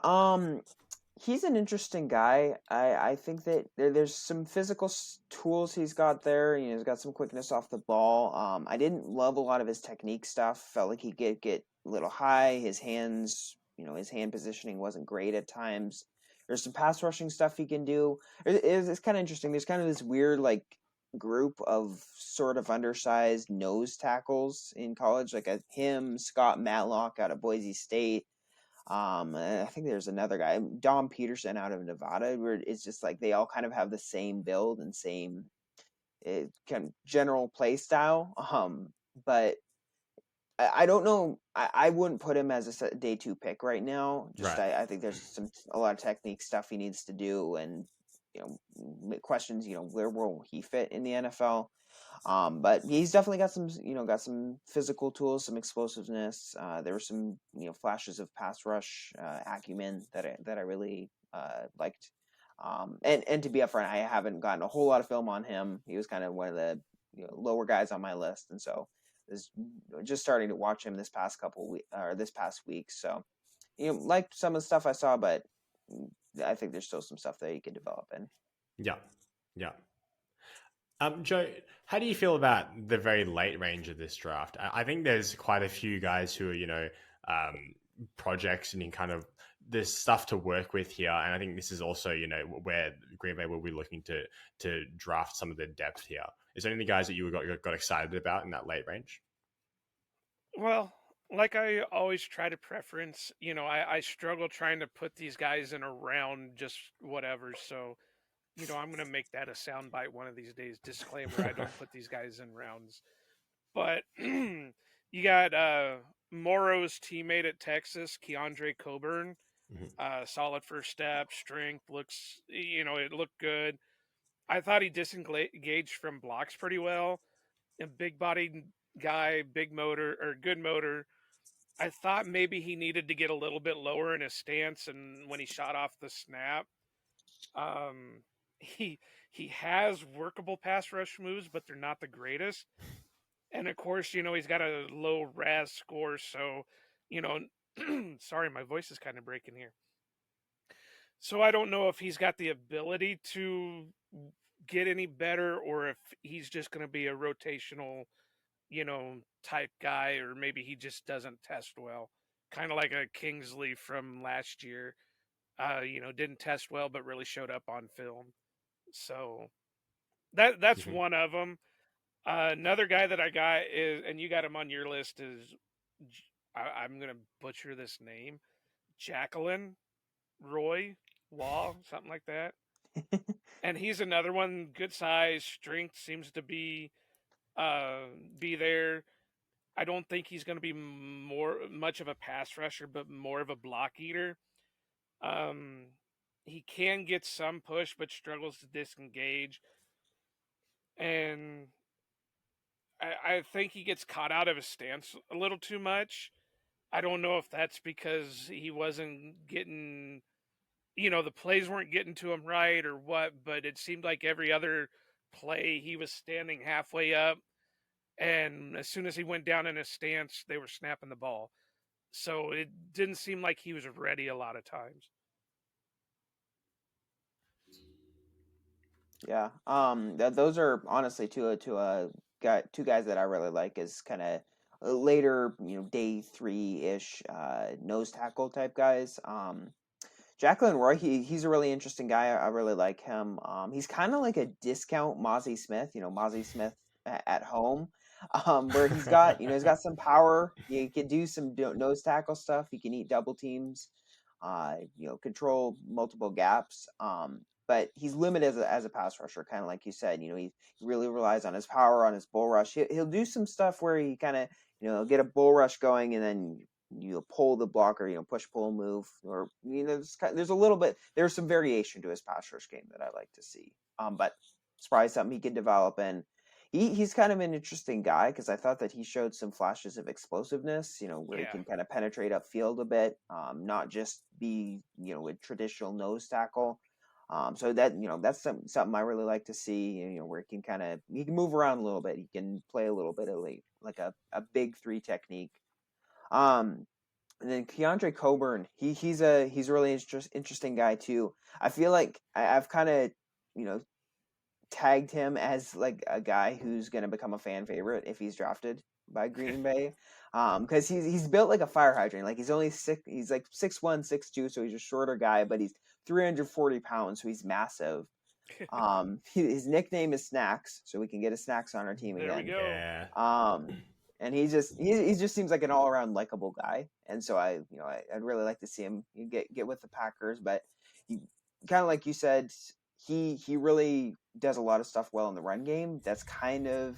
he's an interesting guy. I think that there's some physical tools he's got there. He's got some quickness off the ball. I didn't love a lot of his technique stuff. Felt like he get a little high. His hands, his hand positioning wasn't great at times. There's some pass rushing stuff he can do. It's kind of interesting. There's kind of this weird group of sort of undersized nose tackles in college, like him, Scott Matlock out of Boise State. I think there's another guy, Dom Peterson out of Nevada, where it's just like they all kind of have the same build and same kind of general play style. But I don't know. I wouldn't put him as a day 2 pick right now. Just Right. I think there's a lot of technique stuff he needs to do, and questions. Where will he fit in the NFL? But he's definitely got some physical tools, some explosiveness. There were some flashes of pass rush acumen that I really liked. And to be upfront, I haven't gotten a whole lot of film on him. He was kind of one of the lower guys on my list, and so is just starting to watch him this past week. So liked some of the stuff I saw, but I think there's still some stuff that he could develop in. Yeah. Yeah. Joe, how do you feel about the very late range of this draft? I think there's quite a few guys who are, projects and kind of there's stuff to work with here. And I think this is also, where Green Bay will be looking to draft some of the depth here. Is there any guys that you got excited about in that late range? Well, like I always try to preference, I struggle trying to put these guys in a round just whatever. So, I'm going to make that a soundbite one of these days. Disclaimer, I don't put these guys in rounds. But you got Morrow's teammate at Texas, Keandre Coburn. Solid first step, strength, looks, it looked good. I thought he disengaged from blocks pretty well. A big-bodied guy, big motor, or good motor. I thought maybe he needed to get a little bit lower in his stance and when he shot off the snap. He has workable pass rush moves, but they're not the greatest. And of course, he's got a low RAS score, so sorry, my voice is kind of breaking here. So I don't know if he's got the ability to get any better or if he's just going to be a rotational, type guy, or maybe he just doesn't test well. Kind of like a Kingsley from last year. Didn't test well, but really showed up on film. So that's one of them. Another guy that I got is, and you got him on your list, is I'm going to butcher this name, Jacqueline Roy Law, something like that. And he's another one, good size, strength seems to be there. I don't think he's going to be much of a pass rusher, but more of a block eater. He can get some push, but struggles to disengage. And I think he gets caught out of his stance a little too much. I don't know if that's because he wasn't getting, the plays weren't getting to him right or what, but it seemed like every other play he was standing halfway up. And as soon as he went down in his stance, they were snapping the ball. So it didn't seem like he was ready a lot of times. Yeah. Those are honestly two guys that I really like as kind of later, day 3-ish nose tackle type guys. Jacqueline Roy, he's a really interesting guy. I really like him. He's kind of like a discount Mozzie Smith, Mozzie Smith at home. where he's got he's got some power. He can do some nose tackle stuff. He can eat double teams, control multiple gaps. But he's limited as a pass rusher, kind of like you said. He really relies on his power, on his bull rush. He'll do some stuff where he kind of get a bull rush going, and then pull the blocker, push, pull, move, or there's a little bit, there's some variation to his pass rush game that I like to see. But it's probably something he can develop, and he's kind of an interesting guy because I thought that he showed some flashes of explosiveness, where he can kind of penetrate upfield a bit, not just be a traditional nose tackle. So that that's something I really like to see. Where he can move around a little bit. He can play a little bit of like a big three technique. And then Keandre Coburn, he's a really interesting guy too. I feel like I've kind of tagged him as like a guy who's going to become a fan favorite if he's drafted by Green Bay, because he's built like a fire hydrant. Like he's only he's like 6'1", 6'2", so he's a shorter guy, but he's 340 pounds, so he's massive. His nickname is Snacks, so we can get a Snacks on our team There again. we go. Yeah. And he just seems like an all around likable guy, and so I'd really like to see him get with the Packers. But he, kind of like you said, he really does a lot of stuff well in the run game. That's kind of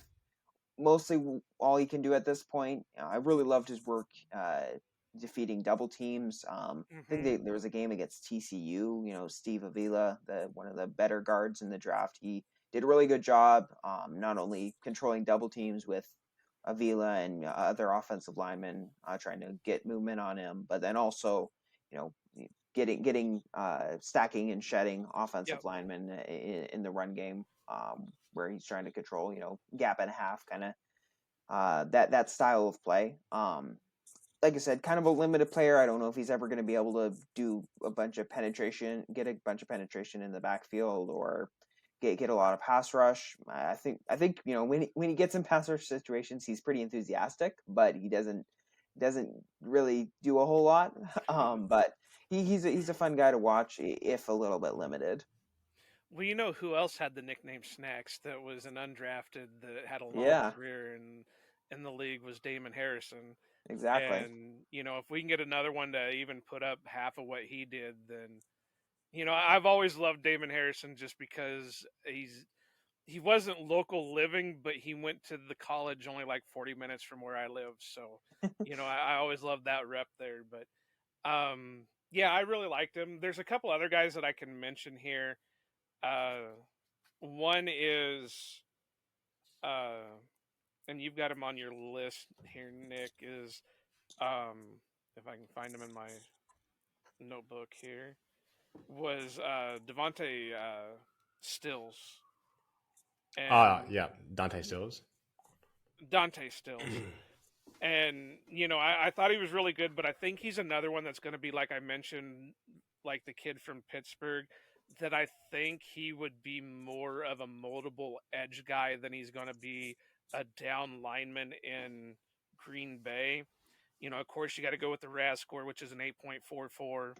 mostly all he can do at this point. I really loved his work defeating double teams. I think there was a game against TCU. Steve Avila, one of the better guards in the draft, he did a really good job, not only controlling double teams with Avila and other offensive linemen trying to get movement on him, but then also, getting stacking and shedding offensive linemen in the run game, where he's trying to control, gap and a half kind of that style of play. Like I said, kind of a limited player. I don't know if he's ever going to be able to do get a bunch of penetration in the backfield, or get a lot of pass rush. I think when he gets in pass rush situations, he's pretty enthusiastic, but he doesn't really do a whole lot. But he's a fun guy to watch, if a little bit limited. Well, you know who else had the nickname Snacks that was an undrafted that had a long career in the league was Damon Harrison. Exactly. And, if we can get another one to even put up half of what he did, then, I've always loved Damon Harrison just because he wasn't local living, but he went to the college only like 40 minutes from where I live. So, I always loved that rep there. But, yeah, I really liked him. There's a couple other guys that I can mention here. One is, and you've got him on your list here, Nick, is, if I can find him in my notebook here, was Devontae Stills. Yeah, Dante Stills. And, I thought he was really good, but I think he's another one that's going to be, like I mentioned, like the kid from Pittsburgh, that I think he would be more of a moldable edge guy than he's going to be a down lineman in Green Bay. Of course, you got to go with the RAS score, which is an 8.44.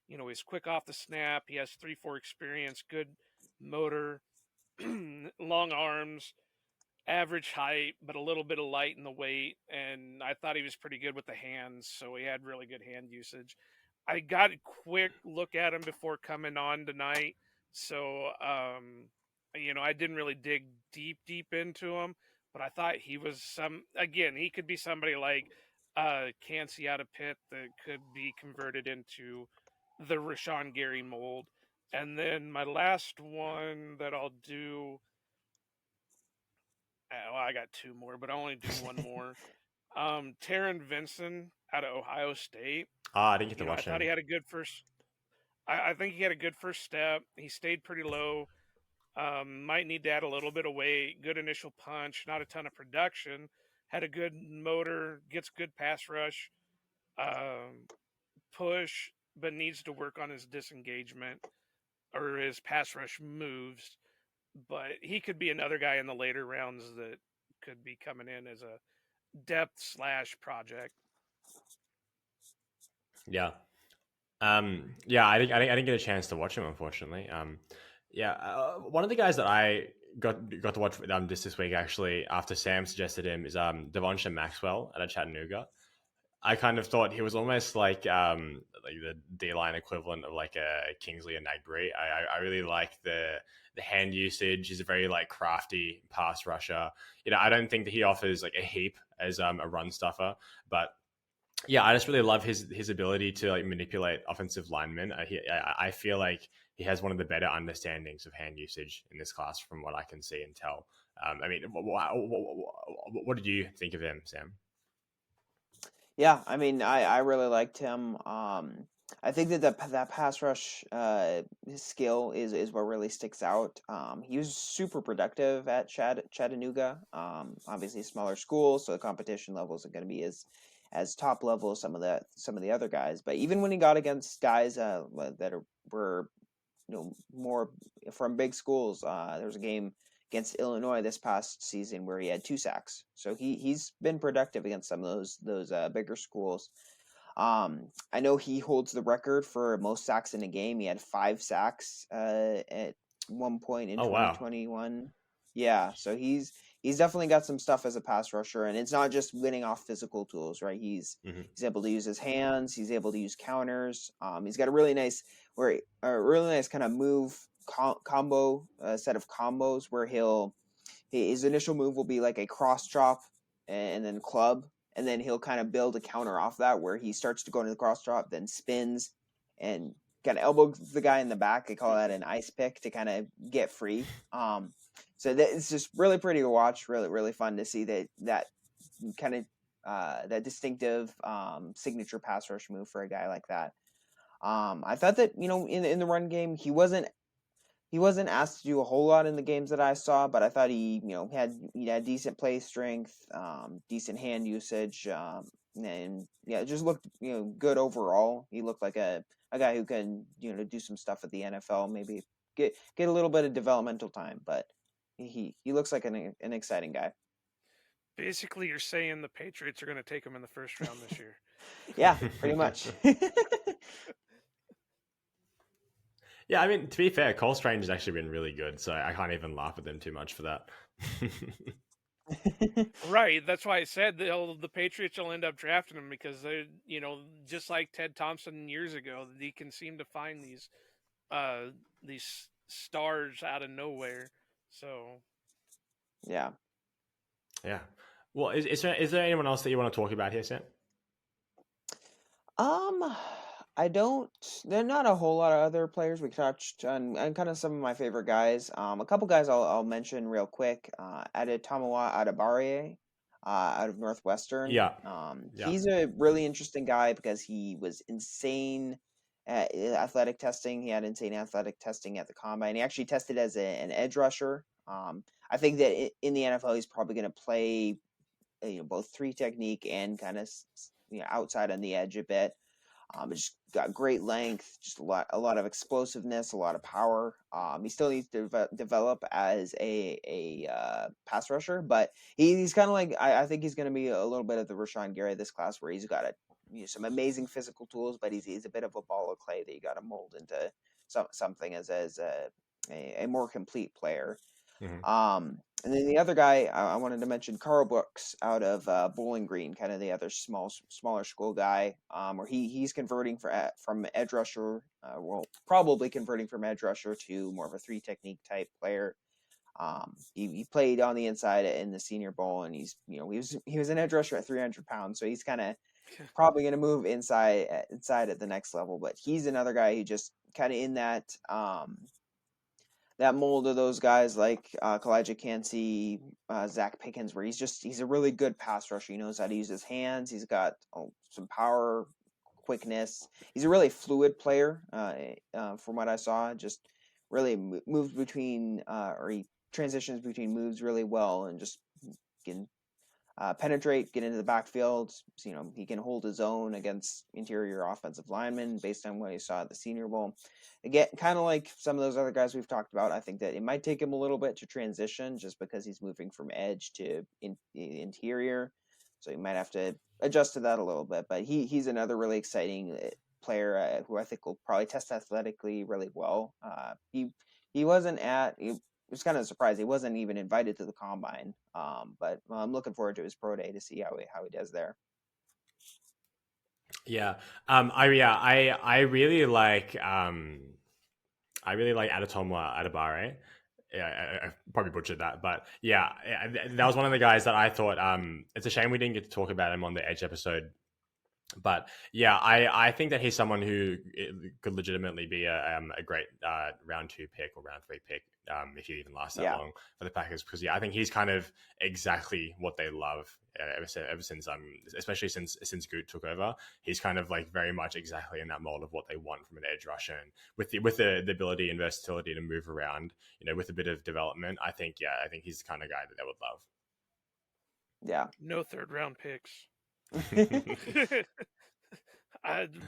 He's quick off the snap. He has 3-4 experience, good motor, long arms, average height, but a little bit of light in the weight. And I thought he was pretty good with the hands, so he had really good hand usage. I got a quick look at him before coming on tonight, so I didn't really dig deep into him, but I thought he was he could be somebody like Cansey out of Pitt that could be converted into the Rashawn Gary mold. And then my last one that I'll do, I got two more, but I'll only do one more. Taron Vincent out of Ohio State. I didn't get to watch him. I thought he had a good first. I think he had a good first step. He stayed pretty low. Might need to add a little bit of weight. Good initial punch. Not a ton of production. Had a good motor. Gets good pass rush. Push, but needs to work on his disengagement or his pass rush moves. But he could be another guy in the later rounds that could be coming in as a depth / project. Yeah. I didn't get a chance to watch him, unfortunately. One of the guys that I got to watch just this week actually after Sam suggested him is Devonshire Maxwell out of Chattanooga. I kind of thought he was almost like the D line equivalent of like a Kingsley and Nagbury. I really like the hand usage. He's a very like crafty pass rusher. I don't think that he offers like a heap as a run stuffer, but yeah, I just really love his ability to like manipulate offensive linemen. I feel like he has one of the better understandings of hand usage in this class, from what I can see and tell. I mean, what did you think of him, Sam? Yeah, I mean, I really liked him. I think that pass rush his skill is what really sticks out. He was super productive at Chattanooga. Obviously, a smaller school, so the competition levels are going to be as top level as some of the other guys. But even when he got against guys were more from big schools, there was a game against Illinois this past season where he had 2 sacks. So he's been productive against some of those bigger schools. I know he holds the record for most sacks in a game. He had 5 sacks at one point in 2021. Wow. Yeah, so he's definitely got some stuff as a pass rusher, and it's not just winning off physical tools, right? He's able to use his hands. He's able to use counters. He's got a really nice kind of move combo set of combos where his initial move will be like a cross chop and then club, and then he'll kind of build a counter off that where he starts to go into the cross chop, then spins and kind of elbows the guy in the back. They call that an ice pick to kind of get free. So it's just really pretty to watch. Really, really fun to see that kind of that distinctive signature pass rush move for a guy like that. I thought that in the run game he wasn't asked to do a whole lot in the games that I saw, but I thought he had decent play strength, decent hand usage, and yeah, it just looked good overall. He looked like a guy who can do some stuff at the NFL, maybe get a little bit of developmental time, but he looks like an exciting guy. Basically, you're saying the Patriots are going to take him in the first round this year. Yeah, pretty much. Yeah, I mean, to be fair, Cole Strange has actually been really good, so I can't even laugh at them too much for that. Right, that's why I said the Patriots will end up drafting him because they, just like Ted Thompson years ago, he can seem to find these stars out of nowhere. So, yeah. Well, is there anyone else that you want to talk about here, Sam? I don't. There are not a whole lot of other players we touched on, and kind of some of my favorite guys. A couple guys I'll mention real quick. Adetomiwa Adebawore, out of Northwestern. Yeah. He's a really interesting guy because he was insane at athletic testing. He had insane athletic testing at the combine. He actually tested as an edge rusher. I think that in the NFL he's probably going to play, both 3 technique and kind of outside on the edge a bit. Just got great length, just a lot of explosiveness, a lot of power. He still needs to develop as a pass rusher, but he's kind of like I think he's going to be a little bit of the Rashawn Gary of this class, where he's got some amazing physical tools, but he's a bit of a ball of clay that you got to mold into something as a more complete player. And then the other guy I wanted to mention, Carl Brooks out of Bowling Green, kind of the other smaller school guy, where he's converting from edge rusher, probably converting from edge rusher to more of a 3 technique type player. He played on the inside in the Senior Bowl, and he was an edge rusher at 300 pounds, so he's kind of probably going to move inside at the next level. But he's another guy who just kind of in that mold of those guys like Kalijah Cansey, Zach Pickens, where he's a really good pass rusher. He knows how to use his hands. He's got some power, quickness. He's a really fluid player, from what I saw. Just really moves between, or he transitions between moves really well, and just can penetrate, get into the backfield. So, he can hold his own against interior offensive linemen based on what he saw at the Senior Bowl. Again, kind of like some of those other guys we've talked about, I think that it might take him a little bit to transition just because he's moving from edge to interior. So he might have to adjust to that a little bit. But he's another really exciting player who I think will probably test athletically really well. He wasn't at was kind of surprised he wasn't even invited to the combine. But I'm looking forward to his pro day to see how he does there. Yeah. I really like Adetomo Adebare. Yeah, I probably butchered that, but yeah, that was one of the guys that I thought. It's a shame we didn't get to talk about him on the Edge episode, but yeah, I think that he's someone who could legitimately be a great round 2 pick or round 3 pick if he even lasts that long for the Packers, because yeah, I think he's kind of exactly what they love ever since especially since Goot took over. He's kind of like very much exactly in that mold of what they want from an edge rusher, and with the ability and versatility to move around, with a bit of development, I think he's the kind of guy that they would love. Yeah. No third round picks.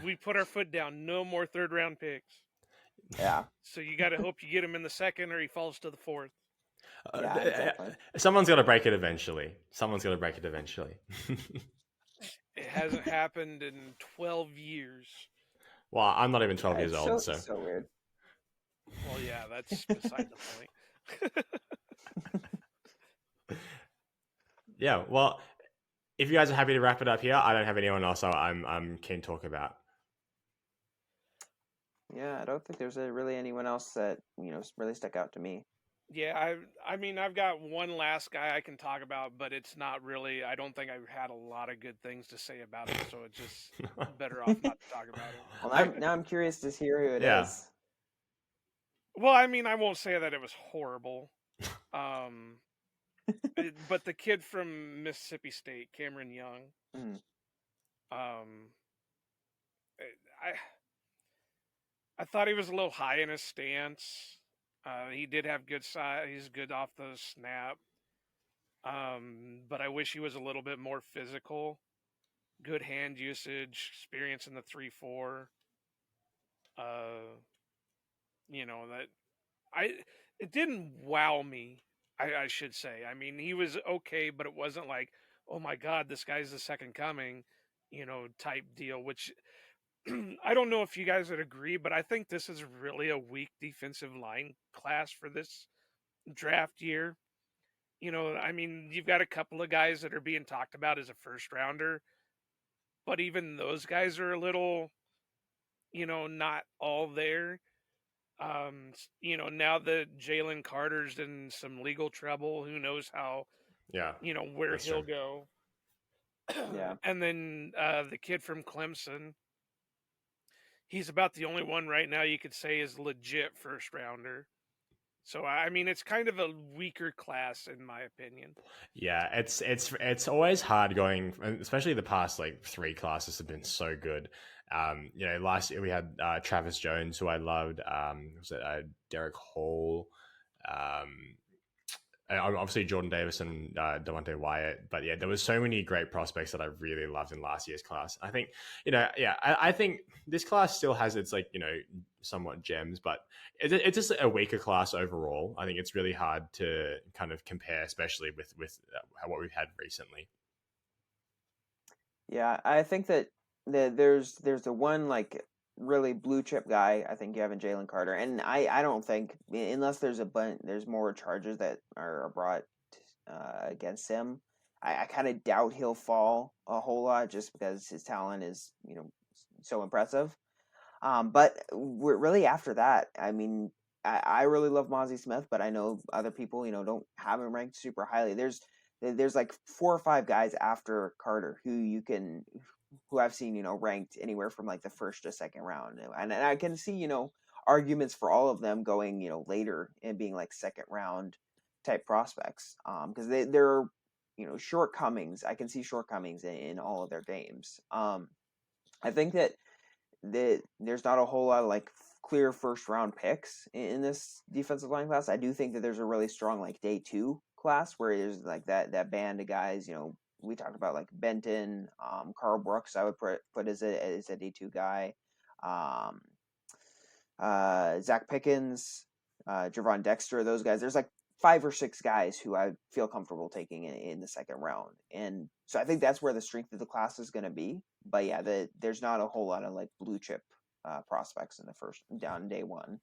We put our foot down. No more third round picks. Yeah. So you got to hope you get him in the second, or he falls to the fourth. Yeah, exactly. Someone's got to break it eventually. It hasn't happened in 12 years. Well, I'm not even 12 years old, so. So weird. Well, yeah, that's beside the point. Yeah, well, if you guys are happy to wrap it up here, I don't have anyone else I'm keen to talk about. Yeah, I don't think there's really anyone else that really stuck out to me. Yeah, I mean, I've got one last guy I can talk about, but it's not really. I don't think I've had a lot of good things to say about him, so it's just better off not to talk about him. Well, now I'm curious to hear who it is. Well, I mean, I won't say that it was horrible. But the kid from Mississippi State, Cameron Young, I thought he was a little high in his stance. He did have good size. He's good off the snap. But I wish he was a little bit more physical. Good hand usage, experience in the 3-4. It didn't wow me. I should say. I mean, he was okay, but it wasn't like, oh my God, this guy's the second coming, type deal, which I don't know if you guys would agree, but I think this is really a weak defensive line class for this draft year. I mean, you've got a couple of guys that are being talked about as a first rounder, but even those guys are a little, not all there. Now that Jalen Carter's in some legal trouble, who knows how, where he'll go. Yeah. And then the kid from Clemson, he's about the only one right now you could say is legit first rounder. So, I mean, it's kind of a weaker class, in my opinion. Yeah, it's always hard going, especially the past, 3 classes have been so good. Last year we had Travis Jones, who I loved. Was it Derek Hall? Obviously Jordan Davis and Devontae Wyatt, but yeah, there was so many great prospects that I really loved in last year's class. I think, I think this class still has its somewhat gems, but it's just a weaker class overall. I think it's really hard to kind of compare, especially with what we've had recently. Yeah, I think that there's the one really blue chip guy. I think you have in Jalen Carter, and I don't think, unless there's more charges that are brought against him, I kind of doubt he'll fall a whole lot just because his talent is so impressive. But we're really after that. I mean, I really love Mozzie Smith, but I know other people don't have him ranked super highly. There's 4 or 5 guys after Carter who I've seen, ranked anywhere from the first to second round. And I can see, arguments for all of them going, later and being second round type prospects. Because they're, shortcomings. I can see shortcomings in all of their games. I think that there's not a whole lot of clear first round picks in this defensive line class. I do think that there's a really strong day 2 class where there's that band of guys, we talked about Benton, Carl Brooks, I would put as a day 2 guy, Zach Pickens, Javon Dexter, those guys. There's 5 or 6 guys who I feel comfortable taking in the second round. And so I think that's where the strength of the class is going to be. But yeah, there's not a whole lot of blue chip prospects in the first down day 1.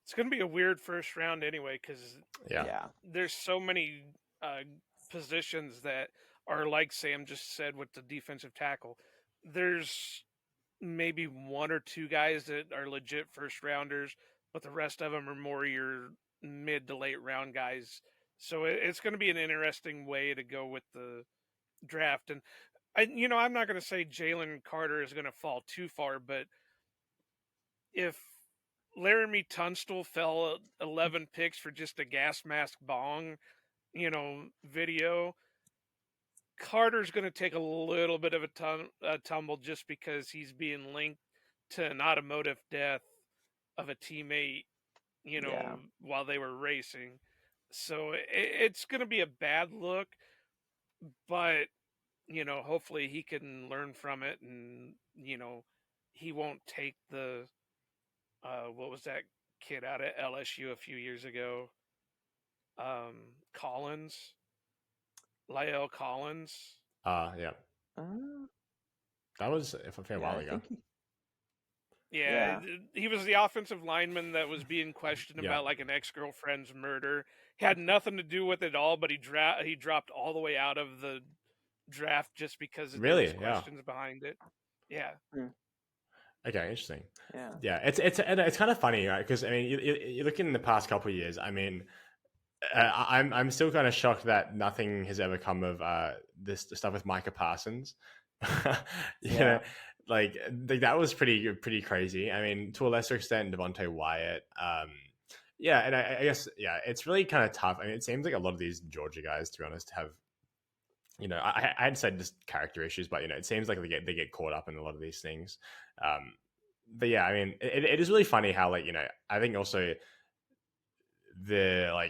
it's going to be a weird first round anyway, because Yeah. there's so many positions that are like Sam just said with the defensive tackle. There's maybe one or two guys that are legit first rounders, but the rest of them are more your mid to late round guys. So it's going to be an interesting way to go with the draft. And I'm not going to say Jalen Carter is going to fall too far, but if Laramie Tunstall fell 11 picks for just a gas mask bong, video, Carter's going to take a little bit of a tumble just because he's being linked to an automotive death of a teammate, while they were racing. So it's going to be a bad look, but, hopefully he can learn from it and, he won't take the, what was that kid out at LSU a few years ago? Lyle Collins. Yeah. That was a fair while ago. Yeah, he was the offensive lineman that was being questioned about like an ex-girlfriend's murder. He had nothing to do with it all, but he dropped all the way out of the draft just because there was questions behind it. Yeah. Okay, interesting. Yeah. It's kind of funny, right? Because I mean, you look in the past couple of years. I mean, I'm still kind of shocked that nothing has ever come of this stuff with Micah Parsons. you know, like that was pretty crazy. I mean, to a lesser extent, Devontae Wyatt. And I guess it's really kind of tough. I mean, it seems like a lot of these Georgia guys, to be honest, have. I had said just character issues, but it seems like they get caught up in a lot of these things. But yeah, I mean, it is really funny how I think also the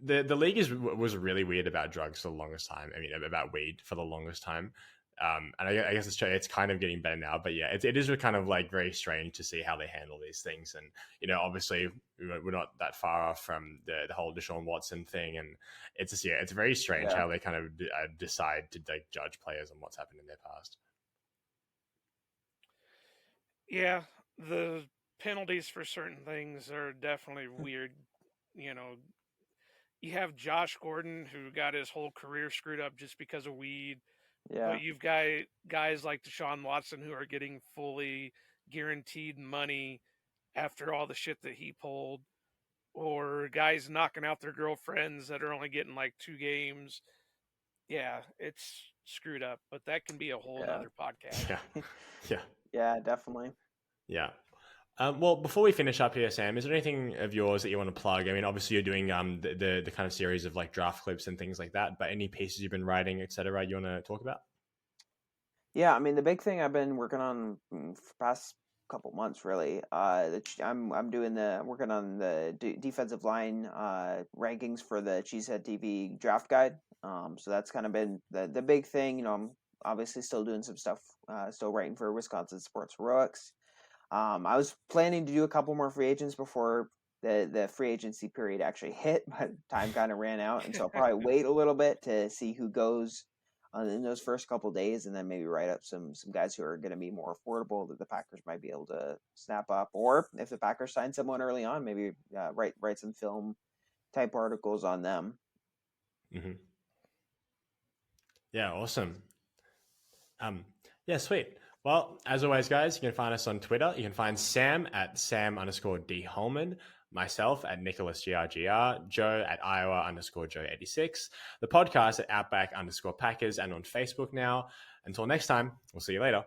the league was really weird about drugs for the longest time. I mean, about weed for the longest time. And I guess it's kind of getting better now, but yeah, it is kind of like very strange to see how they handle these things. And, obviously we're not that far off from the whole Deshaun Watson thing. And it's just, it's very strange how they kind of decide to like judge players on what's happened in their past. Yeah. The penalties for certain things are definitely weird. You have Josh Gordon, who got his whole career screwed up just because of weed. Yeah. But you've got guys like Deshaun Watson who are getting fully guaranteed money after all the shit that he pulled, or guys knocking out their girlfriends that are only getting like 2 games. Yeah, it's screwed up, but that can be a whole other podcast. Yeah, definitely. Yeah. Well, before we finish up here, Sam, is there anything of yours that you want to plug? I mean, obviously you're doing the kind of series of like draft clips and things like that, but any pieces you've been writing, etc., you want to talk about? Yeah, I mean, the big thing I've been working on for the past couple months, really. I'm working on the defensive line rankings for the Cheesehead TV draft guide. So that's kind of been the big thing. I'm obviously still doing some stuff, still writing for Wisconsin Sports Heroics. I was planning to do a couple more free agents before the free agency period actually hit, but time kind of ran out, and so I'll probably wait a little bit to see who goes in those first couple days, and then maybe write up some guys who are going to be more affordable that the Packers might be able to snap up, or if the Packers sign someone early on, maybe write some film type articles on them. Mm-hmm. Yeah, awesome. Yeah, sweet. Well, as always, guys, you can find us on Twitter. You can find Sam at Sam_D Holman, myself at Nicholas GRGR, Joe at Iowa_Joe86, the podcast at Outback_Packers, and on Facebook now. Until next time, we'll see you later.